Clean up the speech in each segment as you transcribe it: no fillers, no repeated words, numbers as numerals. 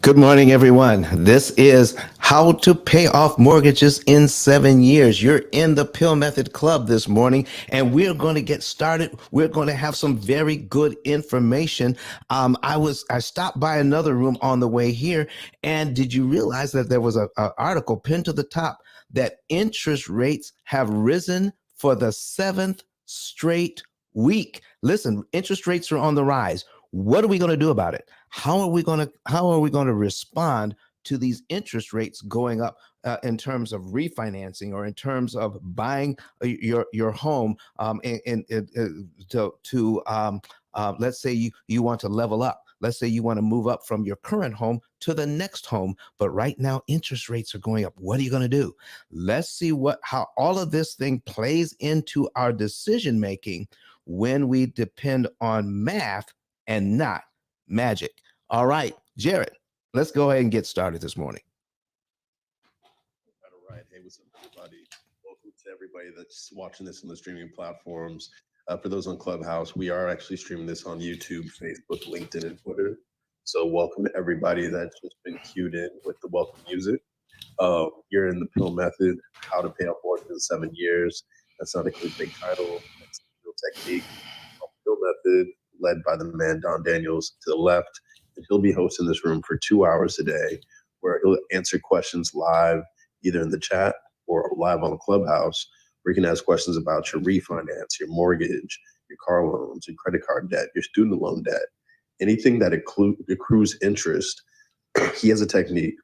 Good morning, everyone. This is How to Pay Off Mortgages in 7 Years. You're in the P.I.L.L Method Club this morning, and we're going to get started. We're going to have some very good information. I stopped by another room on the way here, and did you realize that there was an article pinned to the top that interest rates have risen for the seventh straight week? Listen, interest rates are on the rise. What are we going to do about it? How are we going to respond to these interest rates going up in terms of refinancing or in terms of buying your home let's say you want to level up. Let's say you want to move up from your current home to the next home, but right now interest rates are going up. What are you going to do? Let's see how all of this thing plays into our decision making when we depend on math and not magic. All right, Jared, let's go ahead and get started this morning. All right. Hey, what's up, everybody? Welcome to everybody that's watching this on the streaming platforms. For those on Clubhouse, we are actually streaming this on YouTube, Facebook, LinkedIn, and Twitter. So welcome to everybody that's just been cued in with the welcome music. You're in the P.I.L.L method, how to pay off mortgages in 7 years. That's not a clickbait title. That's a real technique. P.I.L.L method, led by the man Don Daniels to the left. And he'll be hosting this room for 2 hours a day, where he'll answer questions live, either in the chat or live on Clubhouse, where you can ask questions about your refinance, your mortgage, your car loans, your credit card debt, your student loan debt, anything that accrues interest. He has a technique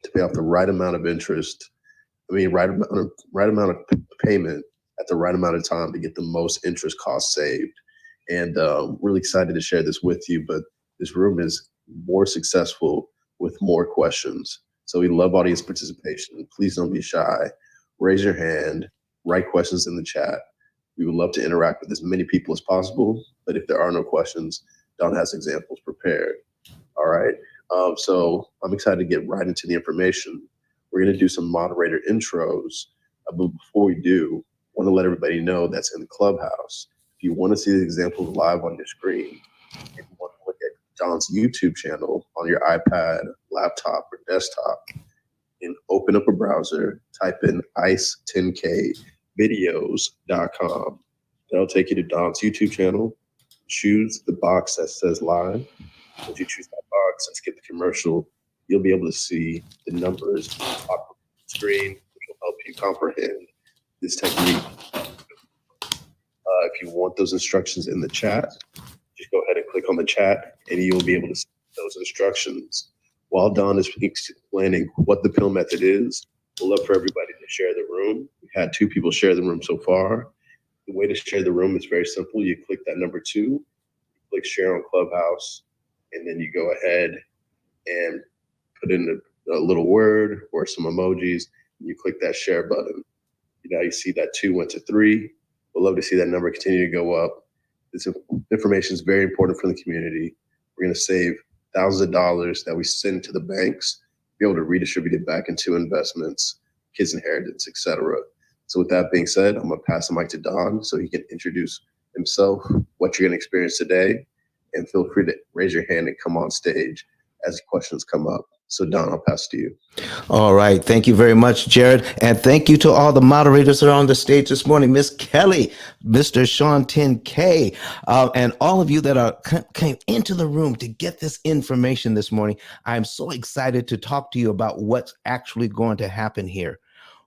to pay off the right amount of interest. Right amount of payment at the right amount of time to get the most interest cost saved. And really excited to share this with you. But this room is more successful with more questions. So we love audience participation. Please don't be shy. Raise your hand, write questions in the chat. We would love to interact with as many people as possible. But if there are no questions, Don has examples prepared. All right. So I'm excited to get right into the information. We're going to do some moderator intros. But before we do, I want to let everybody know that's in the Clubhouse. If you want to see the examples live on your screen, if you want to look at Don's YouTube channel on your iPad, laptop, or desktop, and open up a browser, type in ice10kvideos.com. That'll take you to Don's YouTube channel. Choose the box that says live. Once you choose that box and skip the commercial, you'll be able to see the numbers pop up on the screen, which will help you comprehend this technique. If you want those instructions in the chat, just go ahead and click on the chat and you'll be able to see those instructions. While Don is explaining what the P.I.L.L method is, we'd love for everybody to share the room. We've had 2 people share the room so far. The way to share the room is very simple. You click that number 2, you click share on Clubhouse, and then you go ahead and put in a little word or some emojis, and you click that share button. Now you see that 2 went to 3. We'd love to see that number continue to go up. This information is very important for the community. We're going to save thousands of dollars that we send to the banks, be able to redistribute it back into investments, kids' inheritance, etc. So with that being said, I'm going to pass the mic to Don so he can introduce himself, what you're going to experience today, and feel free to raise your hand and come on stage as questions come up. So Don, I'll pass to you. All right. Thank you very much, Jared. And thank you to all the moderators that are on the stage this morning. Miss Kelly, Mr. Sean 10K, and all of you that came into the room to get this information this morning. I'm so excited to talk to you about what's actually going to happen here.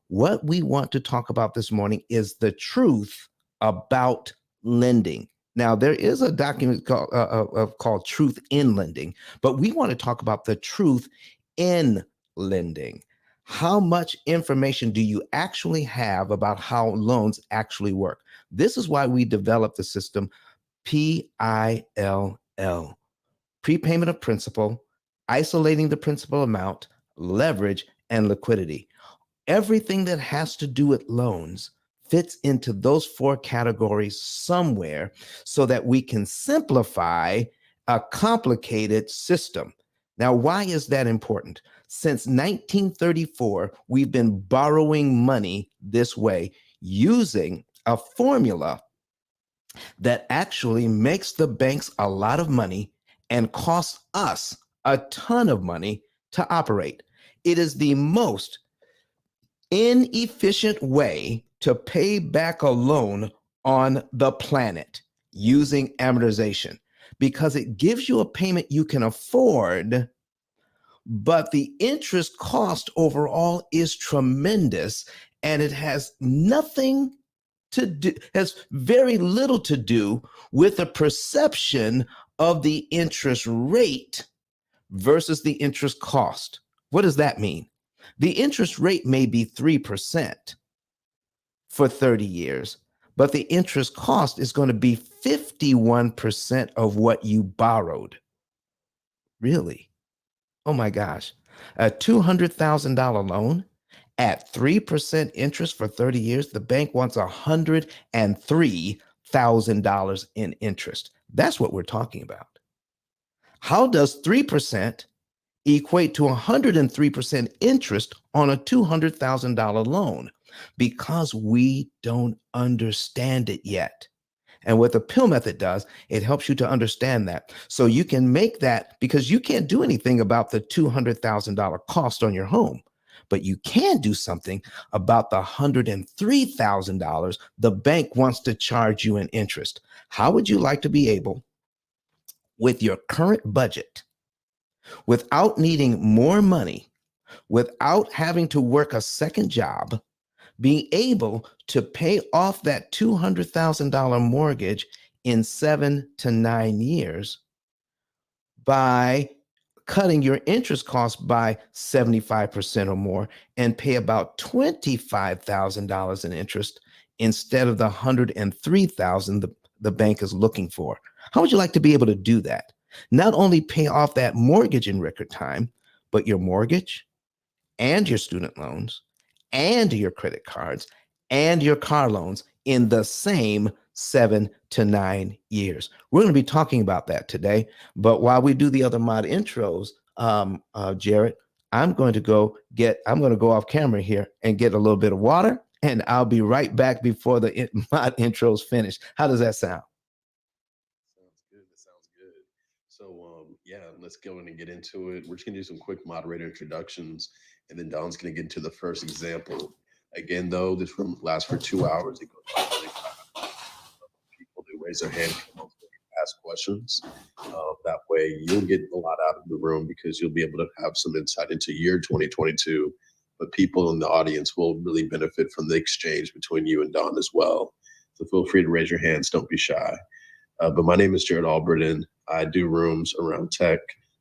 What we want to talk about this morning is the truth about lending. Now, there is a document called Truth in Lending, but we want to talk about the truth in lending. How much information do you actually have about how loans actually work? This is why we developed the system P.I.L.L, prepayment of principal, isolating the principal amount, leverage, and liquidity. Everything that has to do with loans fits into those 4 categories somewhere so that we can simplify a complicated system. Now, why is that important? Since 1934, we've been borrowing money this way using a formula that actually makes the banks a lot of money and costs us a ton of money to operate. It is the most inefficient way to pay back a loan on the planet using amortization because it gives you a payment you can afford, but the interest cost overall is tremendous, and it has nothing to do, has very little to do with the perception of the interest rate versus the interest cost. What does that mean? The interest rate may be 3% for 30 years, but the interest cost is going to be 51% of what you borrowed. Really? Oh my gosh. A $200,000 loan at 3% interest for 30 years, the bank wants $103,000 in interest. That's what we're talking about. How does 3% equate to 103% interest on a $200,000 loan? Because we don't understand it yet. And what the P.I.L.L method does, it helps you to understand that. So you can make that, because you can't do anything about the $200,000 cost on your home, but you can do something about the $103,000 the bank wants to charge you in interest. How would you like to be able, with your current budget, without needing more money, without having to work a second job, being able to pay off that $200,000 mortgage in 7 to 9 years by cutting your interest costs by 75% or more and pay about $25,000 in interest instead of the 103,000 the bank is looking for? How would you like to be able to do that? Not only pay off that mortgage in record time, but your mortgage and your student loans and your credit cards and your car loans in the same 7 to 9 years. We're going to be talking about that today. But while we do the other mod intros, Jared, I'm going to go off camera here and get a little bit of water, and I'll be right back before the mod intros finish. How does that sound? Sounds good. That sounds good. So, yeah, let's go in and get into it. We're just gonna do some quick moderator introductions, and then Don's gonna get into the first example. Again, though, this room lasts for 2 hours. It goes on really fast. People do raise their hand, come up and ask questions. That way, you'll get a lot out of the room because you'll be able to have some insight into year 2022. But people in the audience will really benefit from the exchange between you and Don as well. So feel free to raise your hands. Don't be shy. But my name is Jared Albertin. I do rooms around tech,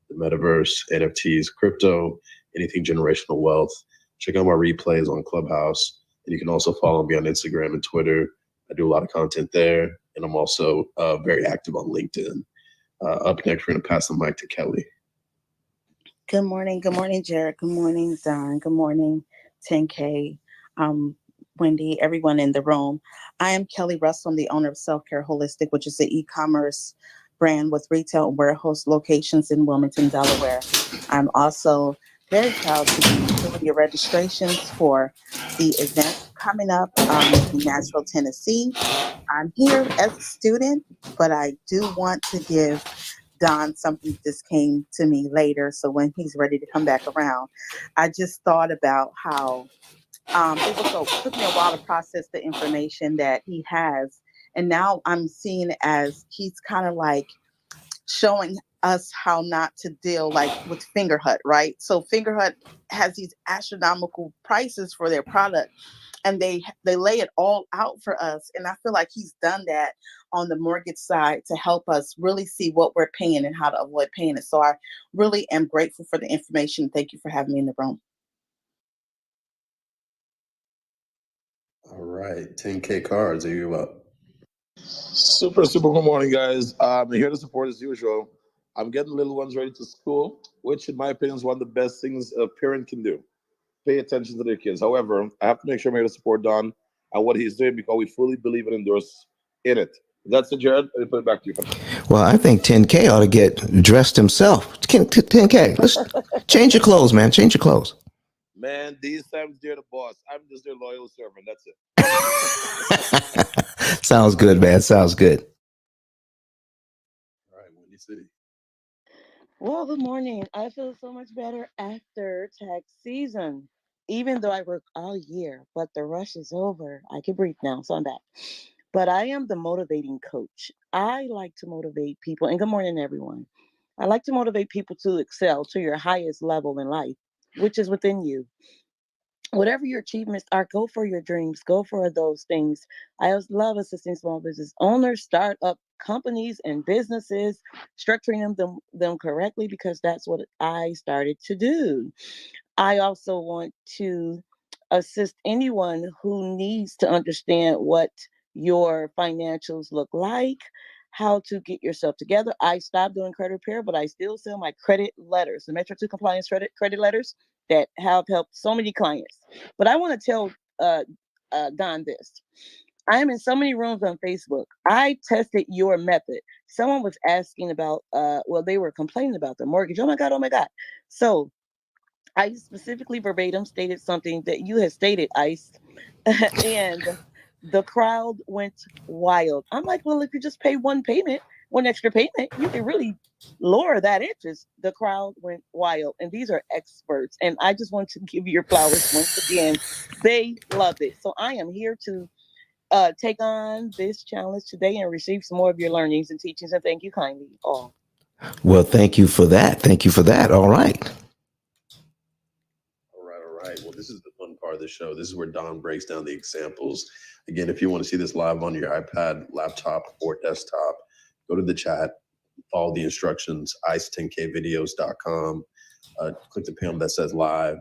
the metaverse, NFTs, crypto, anything generational wealth. Check out my replays on Clubhouse. And you can also follow me on Instagram and Twitter. I do a lot of content there. And I'm also very active on LinkedIn. Up next, we're going to pass the mic to Kelly. Good morning. Good morning, Jared. Good morning, Don. Good morning, 10K. Wendy, everyone in the room. I am Kelly Russell. I'm the owner of Self-Care Holistic, which is an e-commerce brand with retail and warehouse locations in Wilmington, Delaware. I'm also very proud to be doing your registrations for the event coming up in Nashville, Tennessee. I'm here as a student, but I do want to give Don something that just came to me later. So when he's ready to come back around, I just thought about how it took me a while to process the information that he has. And now I'm seeing it as he's kind of like showing us how not to deal like with Fingerhut, right? So Fingerhut has these astronomical prices for their product, and they lay it all out for us. And I feel like he's done that on the mortgage side to help us really see what we're paying and how to avoid paying it. So I really am grateful for the information. Thank you for having me in the room. All right, 10K cards. Are you up? Super good morning, guys. I'm here to support as usual. I'm getting little ones ready to school, which in my opinion is one of the best things a parent can do. Pay attention to their kids. However, I have to make sure I'm here to support Don and what he's doing because we fully believe and endorse in it. That's it, Jared. Let me put it back to you. Well, I think 10K ought to get dressed himself. 10K, let's change your clothes, man. Change your clothes. Man, these times they're the boss. I'm just their loyal servant. That's it. Sounds good, man. Sounds good. All right, Windy City. Well, good morning. I feel so much better after tax season. Even though I work all year, but the rush is over. I can breathe now, so I'm back. But I am the motivating coach. I like to motivate people, and good morning, everyone. I like to motivate people to excel to your highest level in life, which is within you. Whatever your achievements are, go for your dreams, go for those things. I always love assisting small business owners, start up companies and businesses, structuring them correctly because that's what I started to do. I also want to assist anyone who needs to understand what your financials look like, how to get yourself together. I stopped doing credit repair, but I still sell my credit letters, the Metro 2 compliance credit letters that have helped so many clients. But I want to tell Don this. I am in so many rooms on Facebook. I tested your method. Someone was asking about, well, they were complaining about the mortgage. Oh my God, oh my God. So I specifically verbatim stated something that you had stated, Ice, and the crowd went wild. I'm like, well, if you just pay one payment, one extra payment, you can really lower that interest. The crowd went wild, and these are experts. And I just want to give you your flowers once again. They loved it. So I am here to take on this challenge today and receive some more of your learnings and teachings. And thank you kindly, all. Well, thank you for that. Thank you for that. All right. All right. Well, this is the fun part of the show. This is where Don breaks down the examples. Again, if you want to see this live on your iPad, laptop, or desktop, go to the chat, follow the instructions, ice10kvideos.com. Click the panel that says live.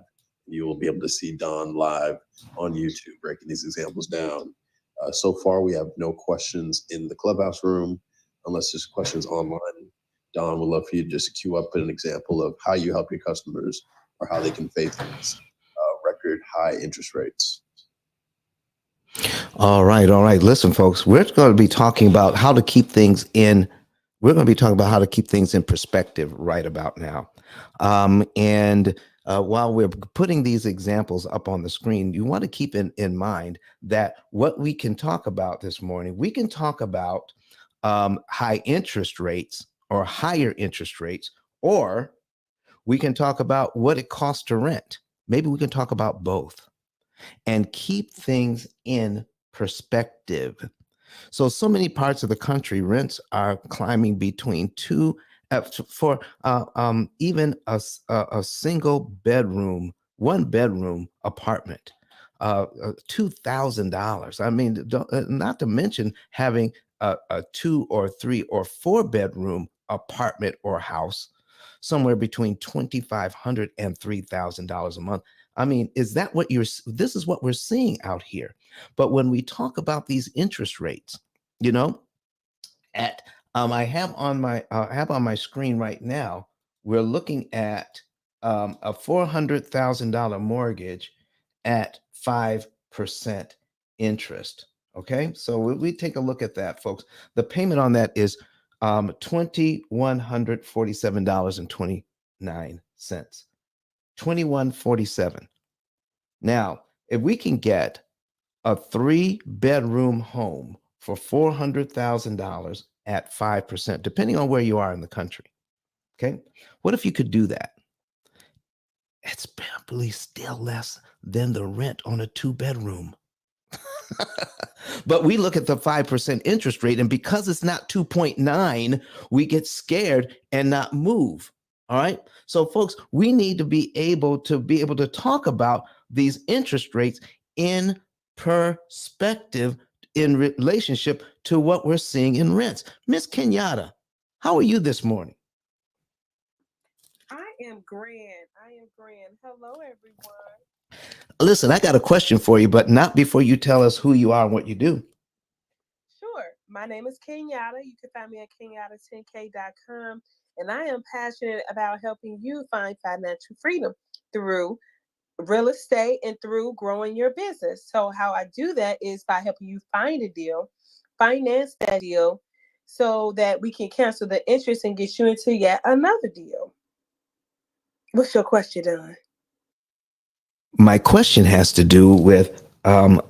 You will be able to see Don live on YouTube breaking these examples down. So far, we have no questions in the clubhouse room, unless there's questions online. Don, would love for you to just queue up an example of how you help your customers or how they can face these record high interest rates. All right. All right. Listen, folks, we're going to be talking about how to keep things in. We're going to be talking about how to keep things in perspective right about now. And while we're putting these examples up on the screen, you want to keep in mind that what we can talk about this morning, we can talk about high interest rates or higher interest rates, or we can talk about what it costs to rent. Maybe we can talk about both and keep things in perspective. So many parts of the country, rents are climbing between for even a single bedroom, one bedroom apartment, $2,000. I mean, not to mention having a 2 or 3 or 4 bedroom apartment or house somewhere between $2,500 and $3,000 a month. I mean, this is what we're seeing out here. But when we talk about these interest rates, you know, at I have on my screen right now, we're looking at a $400,000 mortgage at 5% interest. Okay, so we take a look at that, folks. The payment on that is $2,147.29. 2147. Now, if we can get a 3-bedroom home for $400,000 at 5%, depending on where you are in the country. Okay. What if you could do that? It's probably still less than the rent on a 2-bedroom. But we look at the 5% interest rate, and because it's not 2.9, we get scared and not move. All right. So, folks, we need to be able to talk about these interest rates in perspective in relationship to what we're seeing in rents. Miss Kenyatta, how are you this morning? I am grand. I am grand. Hello, everyone. Listen, I got a question for you, but not before you tell us who you are and what you do. Sure. My name is Kenyatta. You can find me at kenyatta10k.com. And I am passionate about helping you find financial freedom through real estate and through growing your business. So, how I do that is by helping you find a deal, finance that deal, so that we can cancel the interest and get you into yet another deal. What's your question, Don? My question has to do with an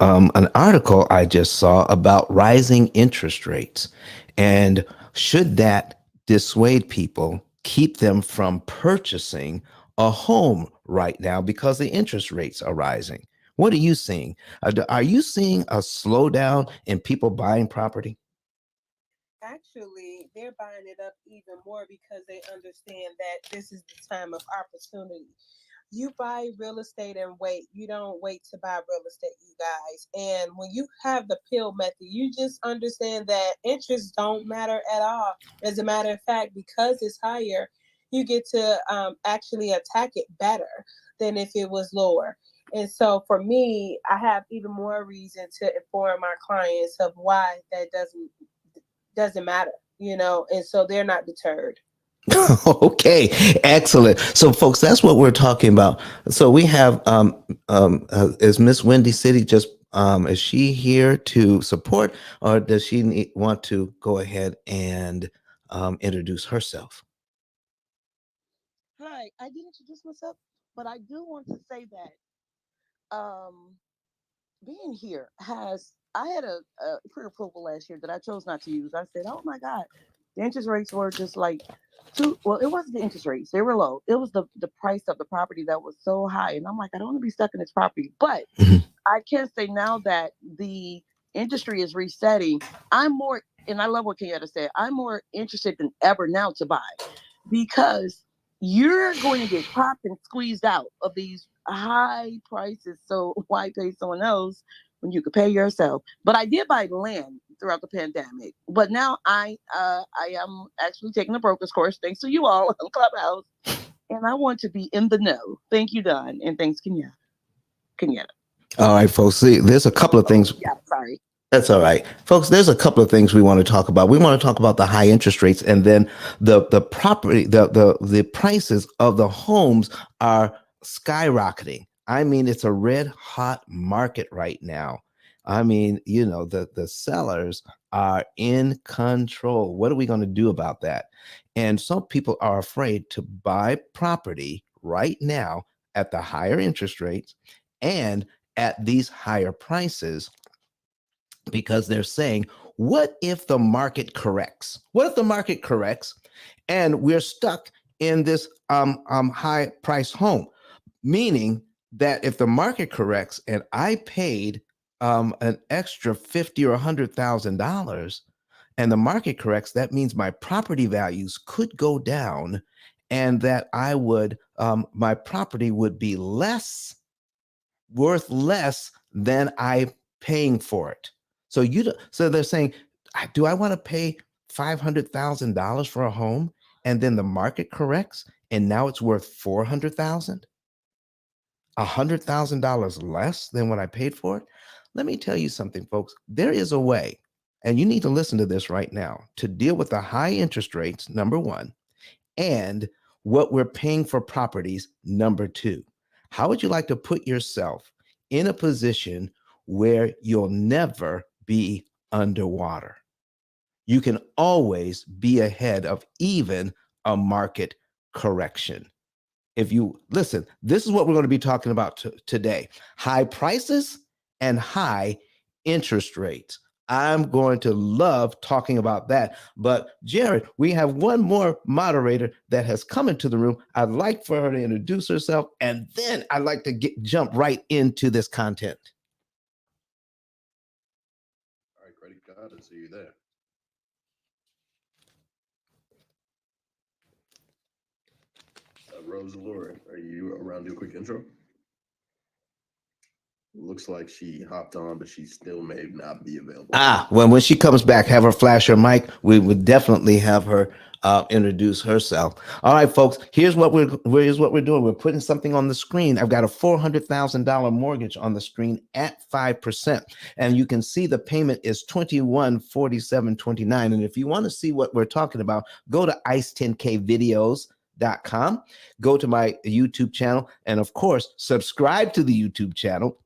article I just saw about rising interest rates. And should that dissuade people keep them from purchasing a home right now because the interest rates are rising. What are you seeing? Are you seeing a slowdown in people buying property? Actually, they're buying it up even more because they understand that this is the time of opportunity. You buy real estate and wait. You don't wait to buy real estate, you guys. And when you have the P.I.L.L method, you just understand that interest don't matter at all. As a matter of fact, because it's higher, you get to actually attack it better than if it was lower. And so for me, I have even more reason to inform my clients of why that doesn't matter, and so they're not deterred. Okay, excellent. So, folks, that's what we're talking about. So, we have is Miss Wendy City just is she here to support, or does she want to go ahead and introduce herself? Hi, I did introduce myself, but I do want to say that being here has I had a pre-approval last year that I chose not to use. I said, "Oh my God, the interest rates were just like too." Well, it wasn't the interest rates; they were low. It was the price of the property that was so high, and I'm like, I don't want to be stuck in this property. But Mhm. I can say now that the industry is resetting, I'm more, and I love what Kenyatta said. I'm more interested than ever now to buy because you're going to get popped and squeezed out of these high prices. So why pay someone else when you could pay yourself? But I did buy land throughout the pandemic. But now I am actually taking a broker's course thanks to you all on Clubhouse, and I want to be in the know. Thank you, Don, and thanks, Kenyatta. All right, folks. See, there's a couple of things. Yeah, sorry. That's all right, folks. There's a couple of things we want to talk about. We want to talk about the high interest rates, and then the property, the prices of the homes are skyrocketing. I mean, it's a red hot market right now. I mean, the sellers are in control. What are we going to do about that? And some people are afraid to buy property right now at the higher interest rates and at these higher prices because they're saying, what if the market corrects? What if the market corrects and we're stuck in this high price home? Meaning that if the market corrects and I paid an extra 50 or $100,000 and the market corrects, that means my property values could go down and that my property would be worth less than I paying for it. So they're saying, do I want to pay $500,000 for a home and then the market corrects and now it's worth 400,000, $100,000 less than what I paid for it? Let me tell you something, folks. There is a way, and you need to listen to this right now to deal with the high interest rates, number one, and what we're paying for properties, number two. How would you like to put yourself in a position where you'll never be underwater? You can always be ahead of even a market correction. If you listen, this is what we're going to be talking about today: high prices and high interest rates. I'm going to love talking about that. But Jared, we have one more moderator that has come into the room. I'd like for her to introduce herself, and then I'd like to jump right into this content. All right, credit card, I see you there. Rose Allure, are you around to do a quick intro? Looks like she hopped on, but she still may not be available. Well, when she comes back, have her flash her mic. We would definitely have her introduce herself. All right, folks. Here's what we're doing. We're putting something on the screen. I've got a $400,000 mortgage on the screen at 5%, and you can see the payment is $2147.29. And if you want to see what we're talking about, go to ice10kvideos.com. Go to my YouTube channel, and of course, subscribe to the YouTube channel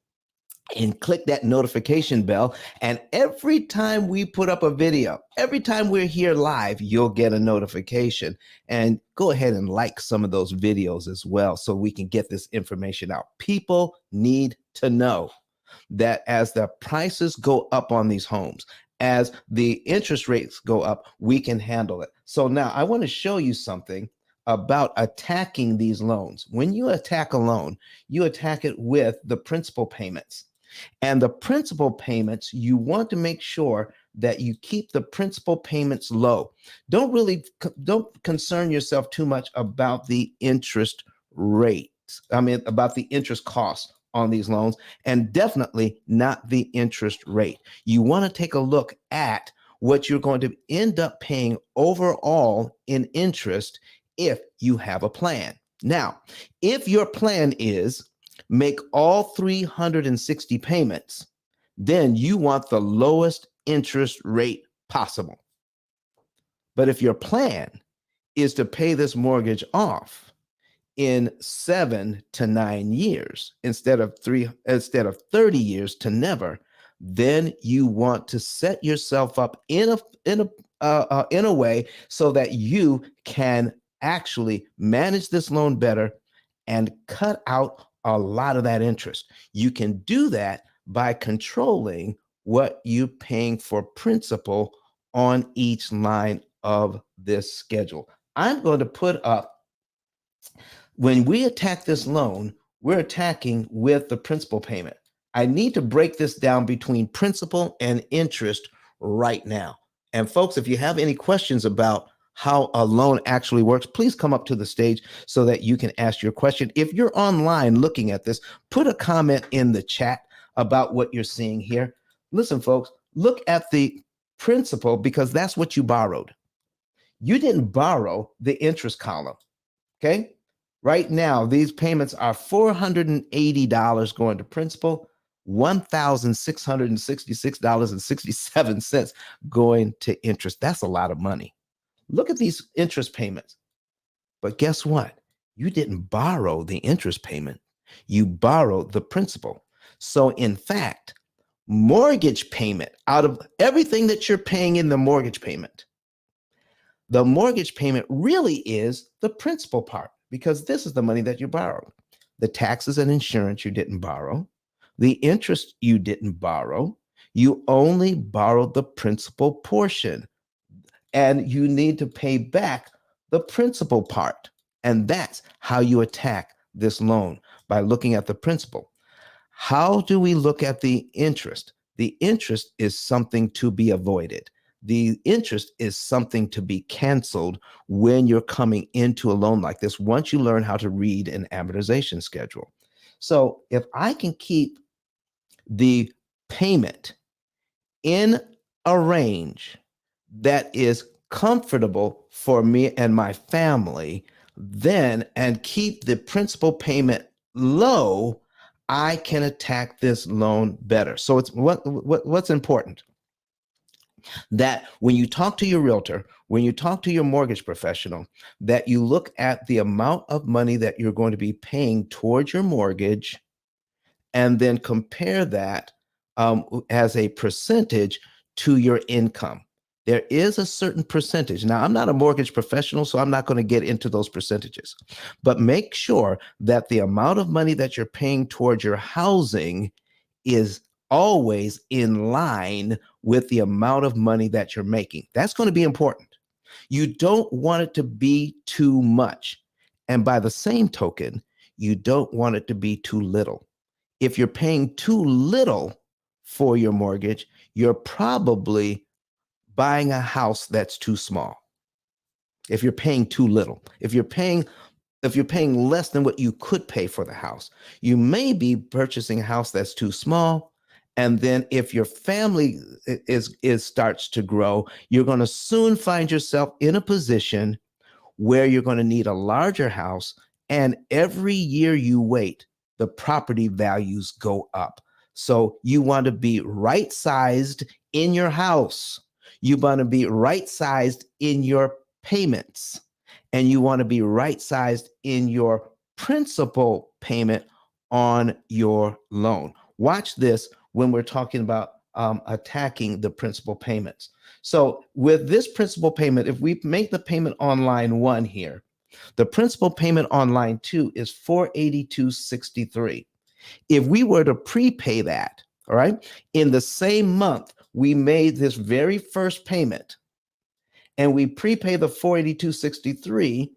and click that notification bell. And every time we put up a video, every time we're here live, you'll get a notification. And go ahead and like some of those videos as well so we can get this information out. People need to know that as the prices go up on these homes, as the interest rates go up, we can handle it. So now I want to show you something about attacking these loans. When you attack a loan, you attack it with the principal payments. And the principal payments, you want to make sure that you keep the principal payments low. Don't concern yourself too much about the interest rate. About the interest costs on these loans, and definitely not the interest rate. You want to take a look at what you're going to end up paying overall in interest if you have a plan. Now, if your plan is make all 360 payments, then you want the lowest interest rate possible. But if your plan is to pay this mortgage off in 7 to 9 years instead of 30 years to never, then you want to set yourself up in a way so that you can actually manage this loan better and cut out a lot of that interest. You can do that by controlling what you're paying for principal on each line of this schedule. I'm going to put up, when we attack this loan, we're attacking with the principal payment. I need to break this down between principal and interest right now. And folks, if you have any questions about how a loan actually works, please come up to the stage so that you can ask your question. If you're online looking at this, put a comment in the chat about what you're seeing here. Listen, folks, look at the principal because that's what you borrowed. You didn't borrow the interest column, okay? Right now, these payments are $480 going to principal, $1,666.67 going to interest. That's a lot of money. Look at these interest payments. But guess what? You didn't borrow the interest payment. You borrowed the principal. So in fact, mortgage payment, out of everything that you're paying in the mortgage payment really is the principal part, because this is the money that you borrowed. The taxes and insurance you didn't borrow. The interest you didn't borrow. You only borrowed the principal portion. And you need to pay back the principal part. And that's how you attack this loan, by looking at the principal. How do we look at the interest? The interest is something to be avoided. The interest is something to be canceled when you're coming into a loan like this, once you learn how to read an amortization schedule. So if I can keep the payment in a range that is comfortable for me and my family, then, and keep the principal payment low, I can attack this loan better. So it's what's important, that when you talk to your realtor, when you talk to your mortgage professional, that you look at the amount of money that you're going to be paying towards your mortgage, and then compare that as a percentage to your income. There is a certain percentage. Now, I'm not a mortgage professional, so I'm not going to get into those percentages, but make sure that the amount of money that you're paying towards your housing is always in line with the amount of money that you're making. That's going to be important. You don't want it to be too much. And by the same token, you don't want it to be too little. If you're paying too little for your mortgage, you're probably buying a house that's too small. If you're paying too little, if you're paying less than what you could pay for the house, you may be purchasing a house that's too small. And then if your family starts to grow, you're going to soon find yourself in a position where you're going to need a larger house. And every year you wait, the property values go up. So you want to be right-sized in your house. You want to be right-sized in your payments. And you want to be right-sized in your principal payment on your loan. Watch this when we're talking about attacking the principal payments. So with this principal payment, if we make the payment on line 1 here, the principal payment on line 2 is $482.63. If we were to prepay that, all right, in the same month we made this very first payment, and we prepay the $482.63,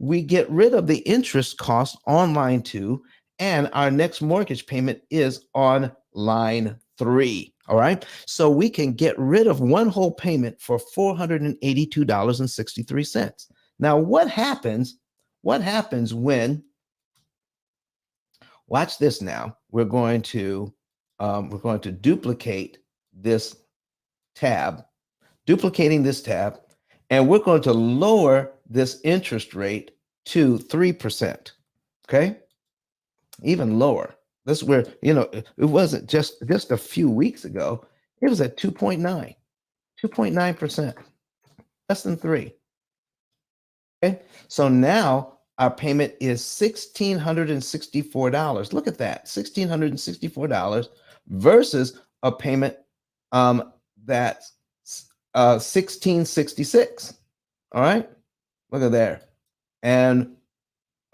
we get rid of the interest cost on line 2, and our next mortgage payment is on line 3. All right. So we can get rid of one whole payment for $482.63. Now, what happens? What happens when? Watch this now. We're going to duplicate this tab, duplicating this tab, and we're going to lower this interest rate to 3%. Okay, even lower. This is where, it wasn't just a few weeks ago. It was at 2.9%, less than 3. Okay, so now our payment is $1,664. Look at that, $1,664 versus a payment that's $1,666. All right, look at there. And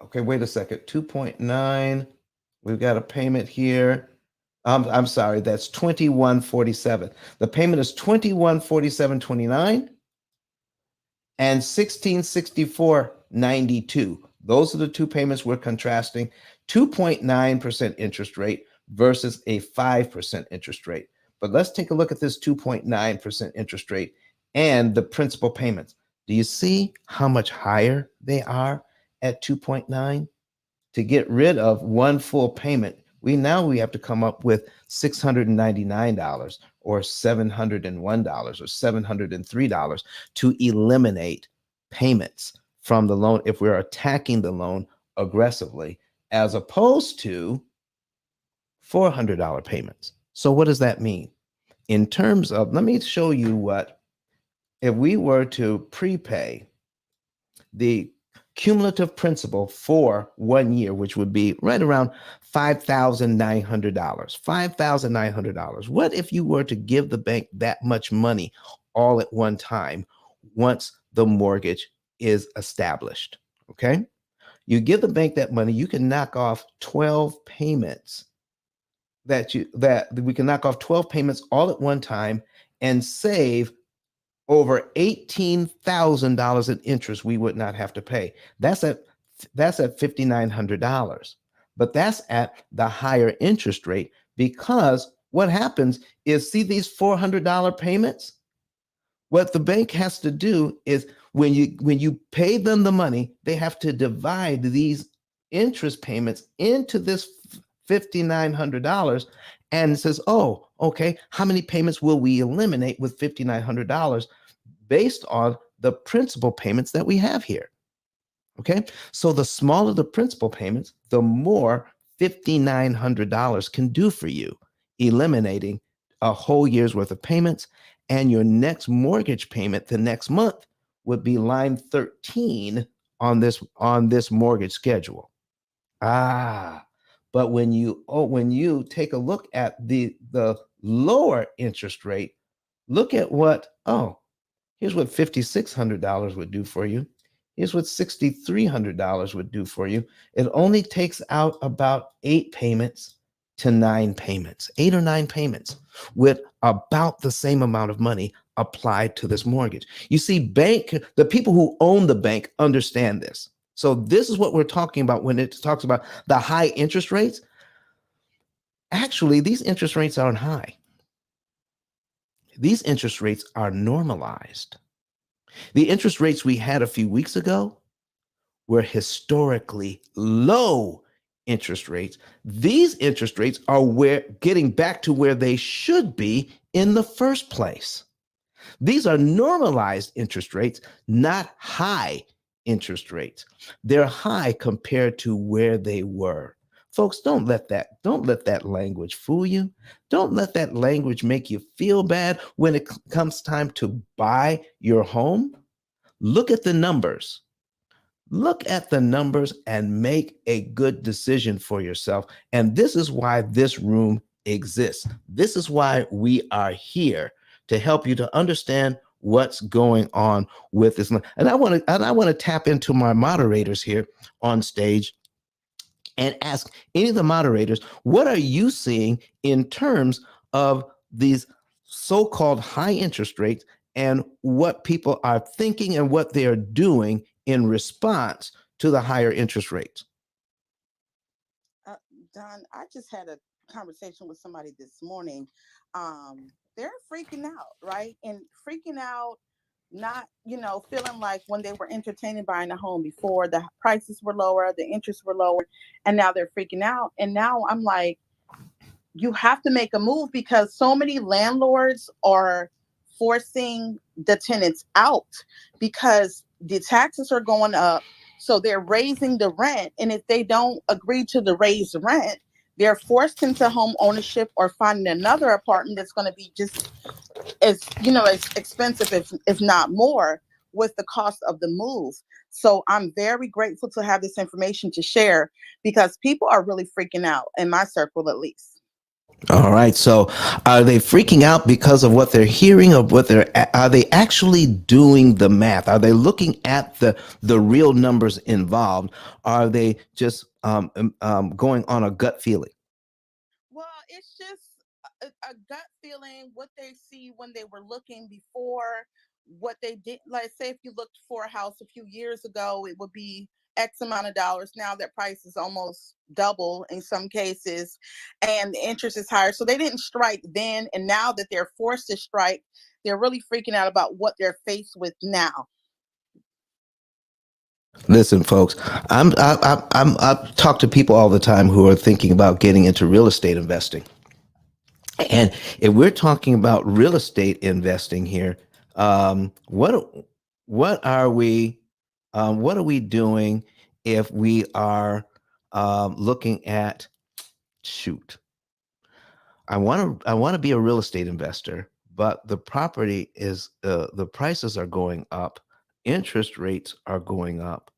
okay, wait a second, 2.9. We've got a payment here. I'm sorry, that's $2,147. The payment is $2,147.29 and $1,664.92. Those are the two payments we're contrasting. 2.9% interest rate versus a 5% interest rate. But let's take a look at this 2.9% interest rate and the principal payments. Do you see how much higher they are at 2.9? To get rid of one full payment, we have to come up with $699 or $701 or $703 to eliminate payments from the loan if we're attacking the loan aggressively, as opposed to $400 payments. So what does that mean? In terms of, let me show you what, if we were to prepay the cumulative principal for 1 year, which would be right around $5,900. $5,900. What if you were to give the bank that much money all at one time once the mortgage is established? Okay. You give the bank that money, you can knock off 12 payments that we can knock off 12 payments all at one time and save over $18,000 in interest we would not have to pay. That's at $5,900. But that's at the higher interest rate, because what happens is, see these $400 payments? What the bank has to do is when you pay them the money, they have to divide these interest payments into this $5,900 and says, oh, okay, how many payments will we eliminate with $5,900 based on the principal payments that we have here? Okay, so the smaller the principal payments, the more $5,900 can do for you, eliminating a whole year's worth of payments. And your next mortgage payment the next month would be line 13 on this mortgage schedule. But when you take a look at the lower interest rate, look at what, here's what $5,600 would do for you. Here's what $6,300 would do for you. It only takes out about 8 payments to 9 payments, 8 or 9 payments, with about the same amount of money applied to this mortgage. You see, the people who own the bank understand this. So this is what we're talking about when it talks about the high interest rates. Actually, these interest rates aren't high. These interest rates are normalized. The interest rates we had a few weeks ago were historically low interest rates. These interest rates are getting back to where they should be in the first place. These are normalized interest rates, not high interest rates. They're high compared to where they were. Folks, don't let that language fool you. Don't let that language make you feel bad when it comes time to buy your home. Look at the numbers. Look at the numbers and make a good decision for yourself. And this is why this room exists. This is why we are here, to help you to understand what's going on with this. And I want to tap into my moderators here on stage and ask any of the moderators, what are you seeing in terms of these so-called high interest rates and what people are thinking and what they are doing in response to the higher interest rates? Don, I just had a conversation with somebody this morning. They're freaking out, right? And freaking out, not, feeling like when they were entertaining buying a home before, the prices were lower, the interests were lower, and now they're freaking out. And now I'm like, you have to make a move because so many landlords are forcing the tenants out because the taxes are going up. So they're raising the rent. And if they don't agree to the raised rent, they're forced into home ownership or finding another apartment that's going to be just as expensive, if not more, with the cost of the move. So I'm very grateful to have this information to share because people are really freaking out in my circle, at least. All right. So are they freaking out because of what they're hearing, or are they actually doing the math? Are they looking at the real numbers involved? Are they just going on a gut feeling? Well, it's just a gut feeling, what they see when they were looking before, what they did. Like, say, if you looked for a house a few years ago, it would be X amount of dollars. Now that price is almost double in some cases, and the interest is higher. So they didn't strike then. And now that they're forced to strike, they're really freaking out about what they're faced with now. Listen, folks, I talk to people all the time who are thinking about getting into real estate investing. And if we're talking about real estate investing here, um, what what are we what are we doing if we are looking at, shoot, I want to be a real estate investor, but the prices are going up, interest rates are going up.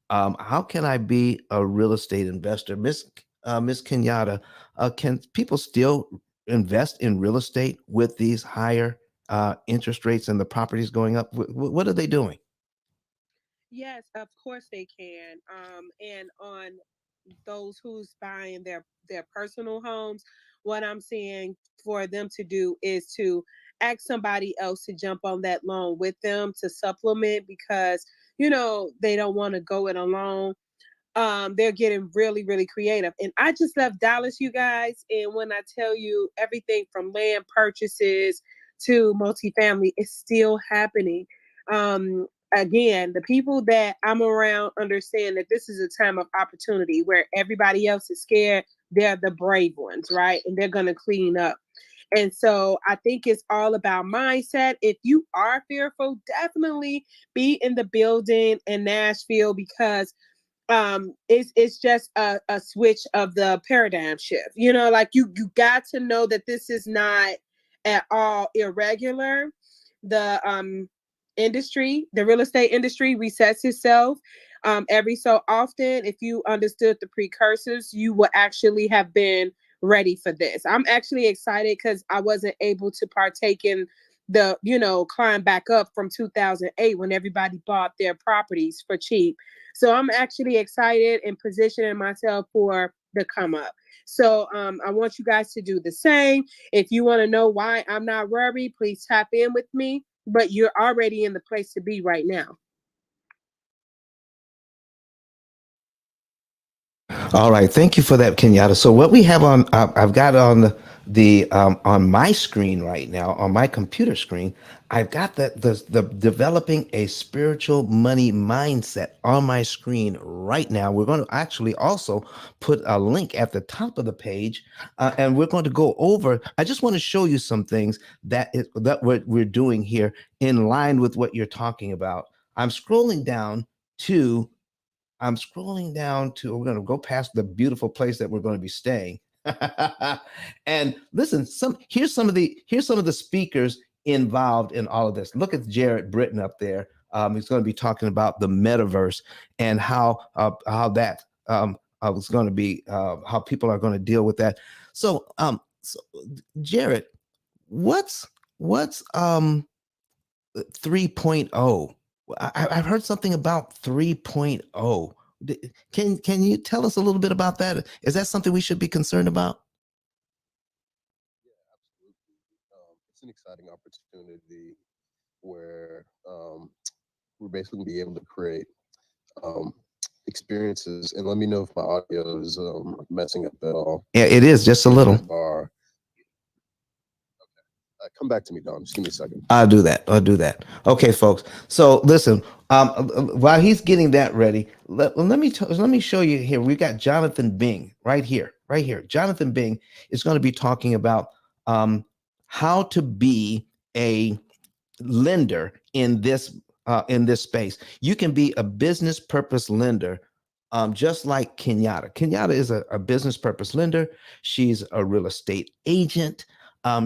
How can I be a real estate investor, Miss Kenyatta? Can people still invest in real estate with these higher interest rates and the properties going up? What are they doing? Yes, of course they can. And on those who's buying their personal homes, what I'm saying for them to do is to ask somebody else to jump on that loan with them to supplement because they don't want to go it alone. They're getting really, really creative. And I just left Dallas, you guys. And when I tell you everything from land purchases to multifamily is still happening. Um, Again, the people that I'm around understand that this is a time of opportunity where everybody else is scared. They're the brave ones, right? And they're going to clean up. And so I think it's all about mindset. If you are fearful, definitely be in the building in Nashville because it's just a switch of the paradigm shift. Like you got to know that this is not at all irregular. The real estate industry resets itself every so often. If you understood the precursors, you would actually have been ready for this. I'm actually excited because I wasn't able to partake in the climb back up from 2008 when everybody bought their properties for cheap. So I'm actually excited and positioning myself for the come up. So I want you guys to do the same. If you want to know why I'm not worried, please tap in with me. But you're already in the place to be right now. All right, thank you for that, Kenyatta. So what we have on, I've got on the on my screen right now, on my computer screen, I've got the developing a spiritual money mindset on my screen right now. We're going to actually also put a link at the top of the page, and we're going to go over. I just want to show you some things that we're doing here in line with what you're talking about. I'm scrolling down to we're going to go past the beautiful place that we're going to be staying. And listen, here's some of the speakers involved in all of this. Look at Jared Britton up there. He's going to be talking about the metaverse and how that is going to be how people are going to deal with that. So Jared, what's 3.0? Have heard something about 3.0. Can you tell us a little bit about that? Is that something we should be concerned about? Yeah, absolutely. It's an exciting opportunity where we're basically going to be able to create um, experiences. And let me know if my audio is messing up at all. Yeah, it is just a little. Bar. Come back to me, Don. Just give me a second. I'll do that. Okay, folks. So listen, while he's getting that ready, let me show you here. We've got Jonathan Bing right here. Jonathan Bing is going to be talking about how to be a lender in this space. You can be a business purpose lender, just like Kenyatta. Kenyatta is a business purpose lender. She's a real estate agent.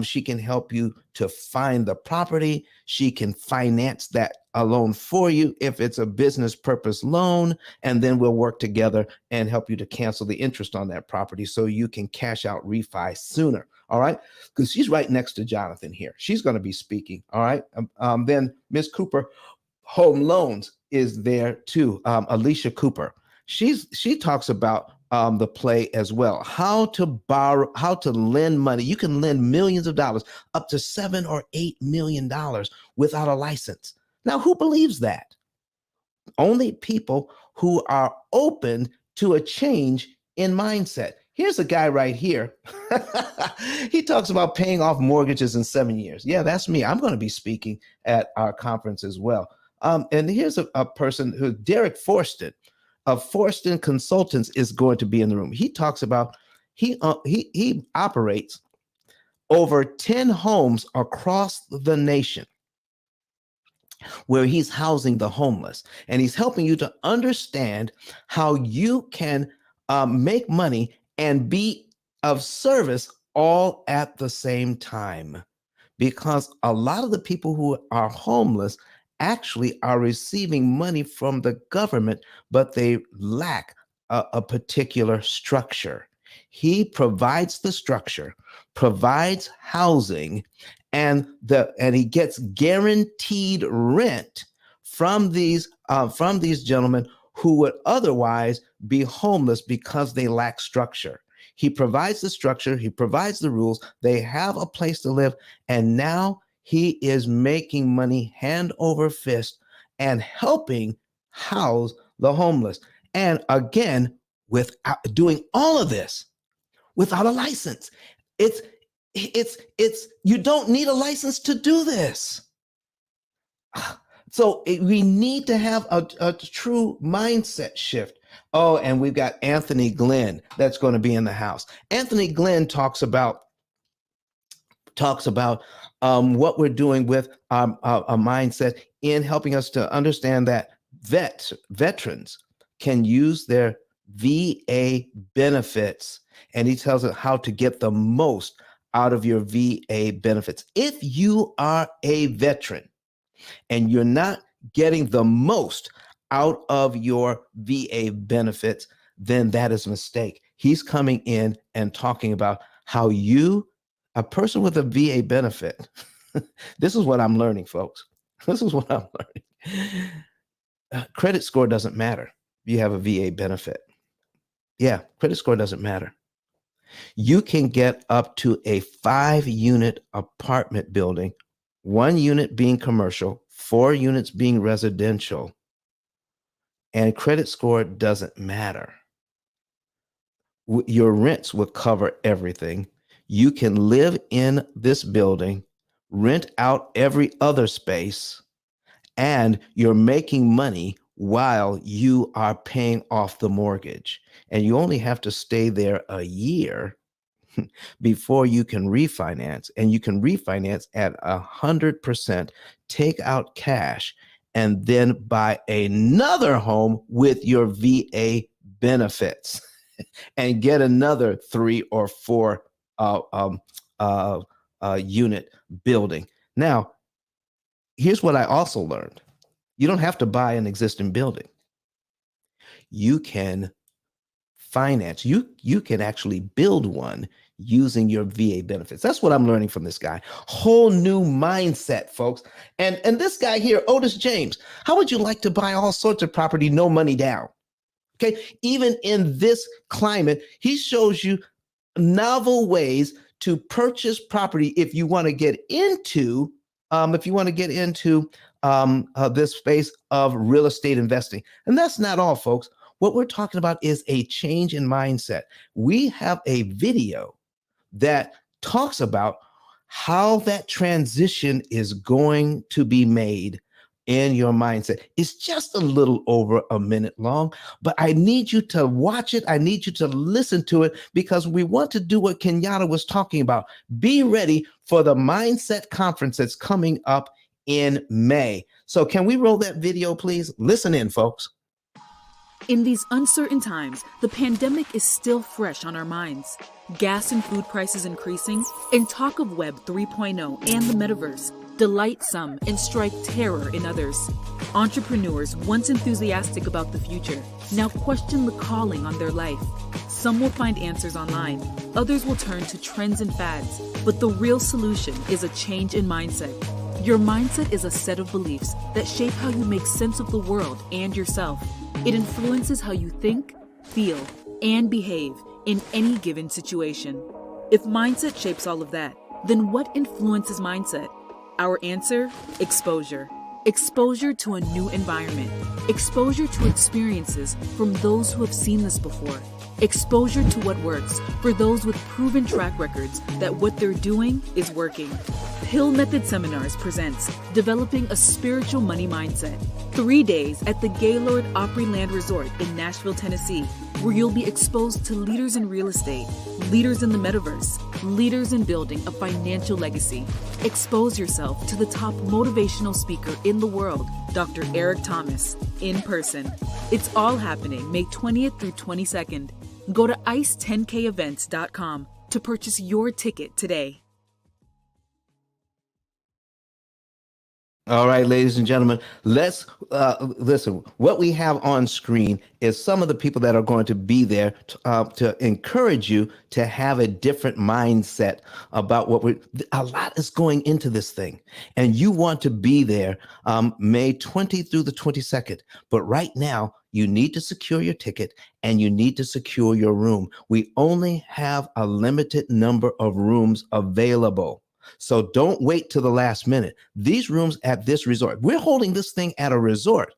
She can help you to find the property. She can finance that a loan for you if it's a business purpose loan, and then we'll work together and help you to cancel the interest on that property so you can cash out refi sooner. All right, because she's right next to Jonathan here. She's going to be speaking. All right, then Miss Cooper Home Loans is there too. Alicia Cooper. She talks about the play as well. How to borrow, how to lend money. You can lend millions of dollars, up to $7 or $8 million without a license. Now, who believes that? Only people who are open to a change in mindset. Here's a guy right here. He talks about paying off mortgages in 7 years. Yeah, that's me. I'm going to be speaking at our conference as well. And here's a person who, Derek Forston of Forston Consultants, is going to be in the room. He talks about, he operates over 10 homes across the nation where he's housing the homeless, and he's helping you to understand how you can make money and be of service all at the same time. Because a lot of the people who are homeless actually are receiving money from the government, but they lack a particular structure. He provides the structure, provides housing, and he gets guaranteed rent from these gentlemen who would otherwise be homeless because they lack structure. He provides the structure, he provides the rules, they have a place to live, and now he is making money hand over fist and helping house the homeless. And again, without doing all of this without a license. It's you don't need a license to do this. So we need to have a true mindset shift. Oh, and we've got Anthony Glenn that's going to be in the house. Anthony Glenn talks about what we're doing with a mindset in helping us to understand that veterans can use their VA benefits, and he tells us how to get the most out of your VA benefits. If you are a veteran and you're not getting the most out of your VA benefits, then that is a mistake. He's coming in and talking about how you, a person with a VA benefit, this is what I'm learning, folks. This is what I'm learning. Credit score doesn't matter. You have a VA benefit. Yeah, credit score doesn't matter. You can get up to a 5-unit apartment building, 1 unit being commercial, 4 units being residential, and credit score doesn't matter. Your rents will cover everything. You can live in this building, rent out every other space, and you're making money while you are paying off the mortgage. And you only have to stay there a year before you can refinance. And you can refinance at 100%, take out cash, and then buy another home with your VA benefits and get another 3 or 4 unit building. Now, here's what I also learned. You don't have to buy an existing building. You can finance. You can actually build one using your VA benefits. That's what I'm learning from this guy. Whole new mindset, folks. And this guy here, Otis James, how would you like to buy all sorts of property, no money down? Okay, even in this climate, he shows you novel ways to purchase property if you want to get into this space of real estate investing. And that's not all, folks. What we're talking about is a change in mindset. We have a video that talks about how that transition is going to be made in your mindset. It's just a little over a minute long, but I need you to watch it. I need you to listen to it because we want to do what Kenyatta was talking about. Be ready for the mindset conference that's coming up in May. So can we roll that video, please? Listen in, folks. In these uncertain times, the pandemic is still fresh on our minds. Gas and food prices increasing, and talk of Web 3.0 and the metaverse delight some and strike terror in others. Entrepreneurs, once enthusiastic about the future, now question the calling on their life. Some will find answers online, others will turn to trends and fads, but the real solution is a change in mindset. Your mindset is a set of beliefs that shape how you make sense of the world and yourself. It influences how you think, feel, and behave in any given situation. If mindset shapes all of that, then what influences mindset? Our answer: exposure. Exposure to a new environment. Exposure to experiences from those who have seen this before. Exposure to what works for those with proven track records that what they're doing is working. P.I.L.L Method Seminars presents Developing a Spiritual Money Mindset. 3 days at the Gaylord Opryland Resort in Nashville, Tennessee, where you'll be exposed to leaders in real estate, leaders in the metaverse, leaders in building a financial legacy. Expose yourself to the top motivational speaker in the world, Dr. Eric Thomas, in person. It's all happening May 20th through 22nd. Go to ice10kevents.com to purchase your ticket today. All right, ladies and gentlemen, let's listen. What we have on screen is some of the people that are going to be there to encourage you to have a different mindset about a lot is going into this thing, and you want to be there May 20th through the 22nd. But right now, you need to secure your ticket and you need to secure your room. We only have a limited number of rooms available. So don't wait till the last minute. These rooms at this resort, we're holding this thing at a resort,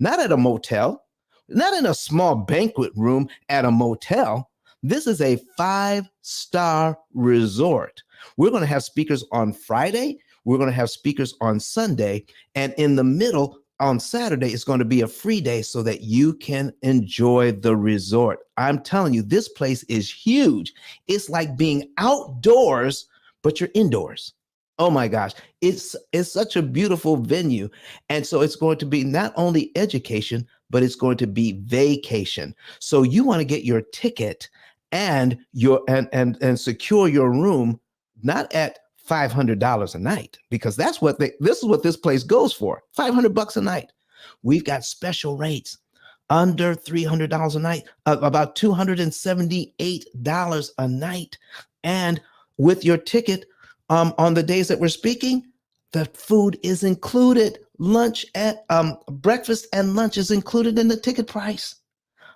not at a motel, not in a small banquet room at a motel. This is a 5-star resort. We're going to have speakers on Friday. We're going to have speakers on Sunday. And in the middle, on Saturday, it's going to be a free day so that you can enjoy the resort. I'm telling you, this place is huge. It's like being outdoors, but you're indoors. Oh my gosh, it's such a beautiful venue. And so it's going to be not only education, but it's going to be vacation. So you want to get your ticket and and secure your room, not at $500 a night, because this is what this place goes for, $500 a night. We've got special rates under $300 a night, about $278 a night. And with your ticket, on the days that we're speaking, the food is included. Breakfast and lunch is included in the ticket price.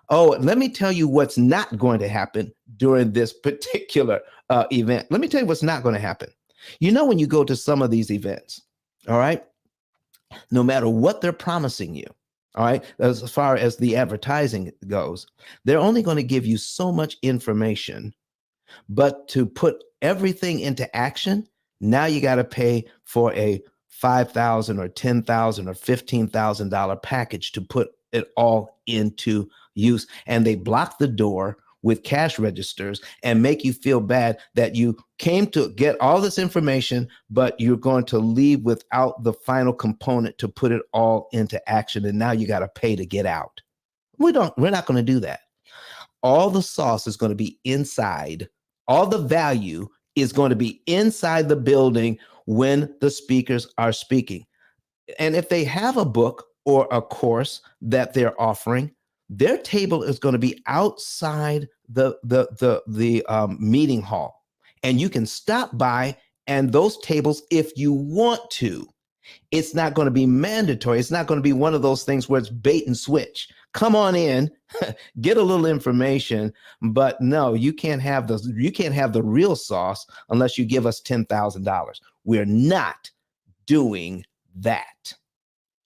Oh, let me tell you what's not going to happen during this particular event. Let me tell you what's not going to happen. You know, when you go to some of these events, all right, no matter what they're promising you, all right, as far as the advertising goes, they're only going to give you so much information. But to put everything into action, now you got to pay for a $5,000 or $10,000 or $15,000 package to put it all into use. And they block the door with cash registers and make you feel bad that you came to get all this information, but you're going to leave without the final component to put it all into action. And now you got to pay to get out. We're not going to do that. All the sauce is going to be inside. All the value is going to be inside the building when the speakers are speaking. And if they have a book or a course that they're offering, their table is going to be outside the meeting hall. And you can stop by, and those tables, if you want to, it's not going to be mandatory. It's not going to be one of those things where it's bait and switch. Come on in, get a little information, but no, you can't have the real sauce unless you give us $10,000. We're not doing that.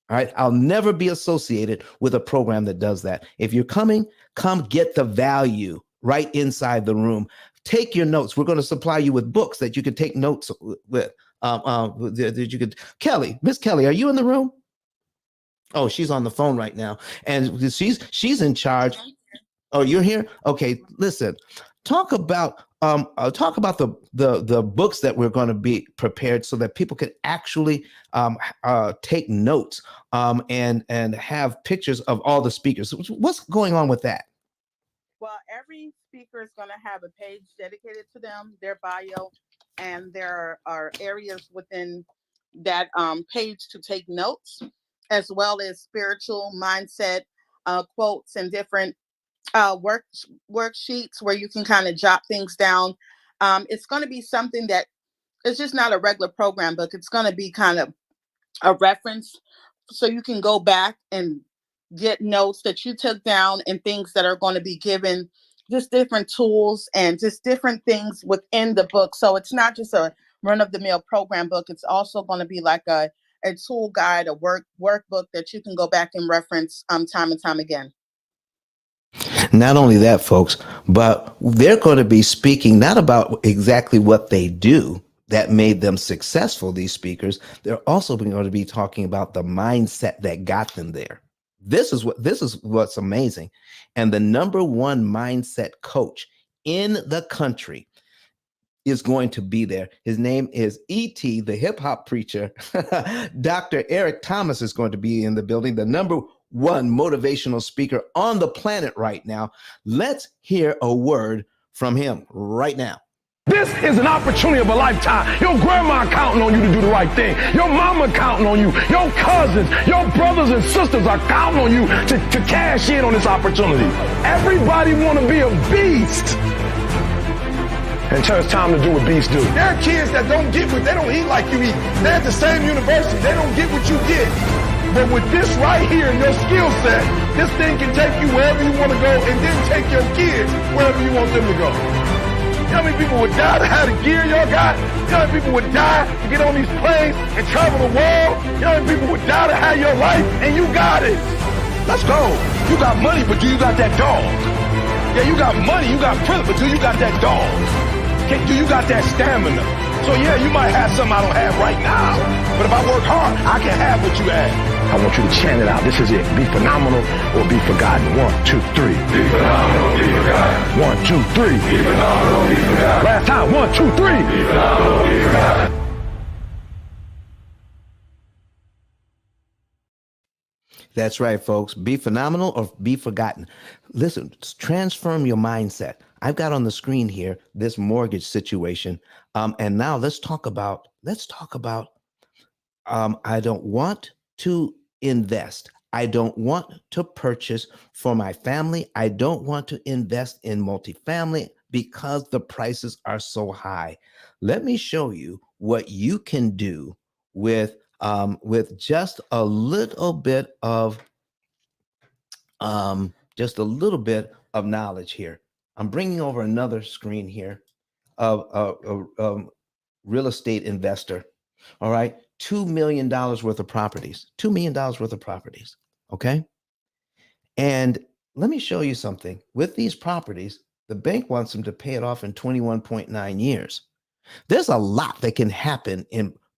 All right. I'll never be associated with a program that does that. If you're coming, come get the value right inside the room. Take your notes. We're going to supply you with books that you can take notes with. That you could. Kelly, Miss Kelly, are you in the room? Oh, she's on the phone right now, and she's in charge. Oh, you're here? Okay, listen. Talk about the books that we're going to be prepared so that people can actually take notes and have pictures of all the speakers. What's going on with that? Well, every speaker is going to have a page dedicated to them, their bio, and there are areas within that page to take notes, as well as spiritual mindset quotes and different worksheets where you can kind of jot things down. It's going to be something that it's just not a regular program book. It's going to be kind of a reference so you can go back and get notes that you took down and things that are going to be given, just different tools and just different things within the book. So it's not just a run of the mill program book. It's also going to be like a tool guide, a workbook that you can go back and reference time and time again. Not only that, folks, but they're going to be speaking not about exactly what they do that made them successful, these speakers. They're also going to be talking about the mindset that got them there. This is what's amazing. And the number one mindset coach in the country is going to be there. His name is E.T., the hip hop preacher. Dr. Eric Thomas is going to be in the building, the number one motivational speaker on the planet right now. Let's hear a word from him right now. This is an opportunity of a lifetime. Your grandma counting on you to do the right thing. Your mama counting on you. Your cousins, your brothers and sisters are counting on you to cash in on this opportunity. Everybody want to be a beast. Until it's time to do what beasts do. There are kids that don't get what they don't eat like you eat. They're at the same university. They don't get what you get. But with this right here and your skill set, this thing can take you wherever you want to go and then take your kids wherever you want them to go. You know how many people would die to have the gear y'all got? You know how many people would die to get on these planes and travel the world? You know how many people would die to have your life? And you got it. Let's go. You got money, but do you got that dog? Yeah, you got money, you got privilege, but do you got that dog? Do you got that stamina? So yeah, you might have something I don't have right now, but if I work hard, I can have what you have. I want you to chant it out. This is it. Be phenomenal or be forgotten. 1, 2, 3. Be phenomenal, be forgotten. 1, 2, 3. Be phenomenal, be forgotten. Last time. 1, 2, 3. Be phenomenal, be forgotten. That's right, folks. Be phenomenal or be forgotten. Listen, transform your mindset. I've got on the screen here this mortgage situation. And now let's talk about I don't want to invest. I don't want to purchase for my family. I don't want to invest in multifamily because the prices are so high. Let me show you what you can do with just a little bit of knowledge here. I'm bringing over another screen here of a real estate investor. All right, $2 million worth of properties. $2 million worth of properties. Okay, and let me show you something. With these properties, the bank wants them to pay it off in 21.9 years. There's a lot that can happen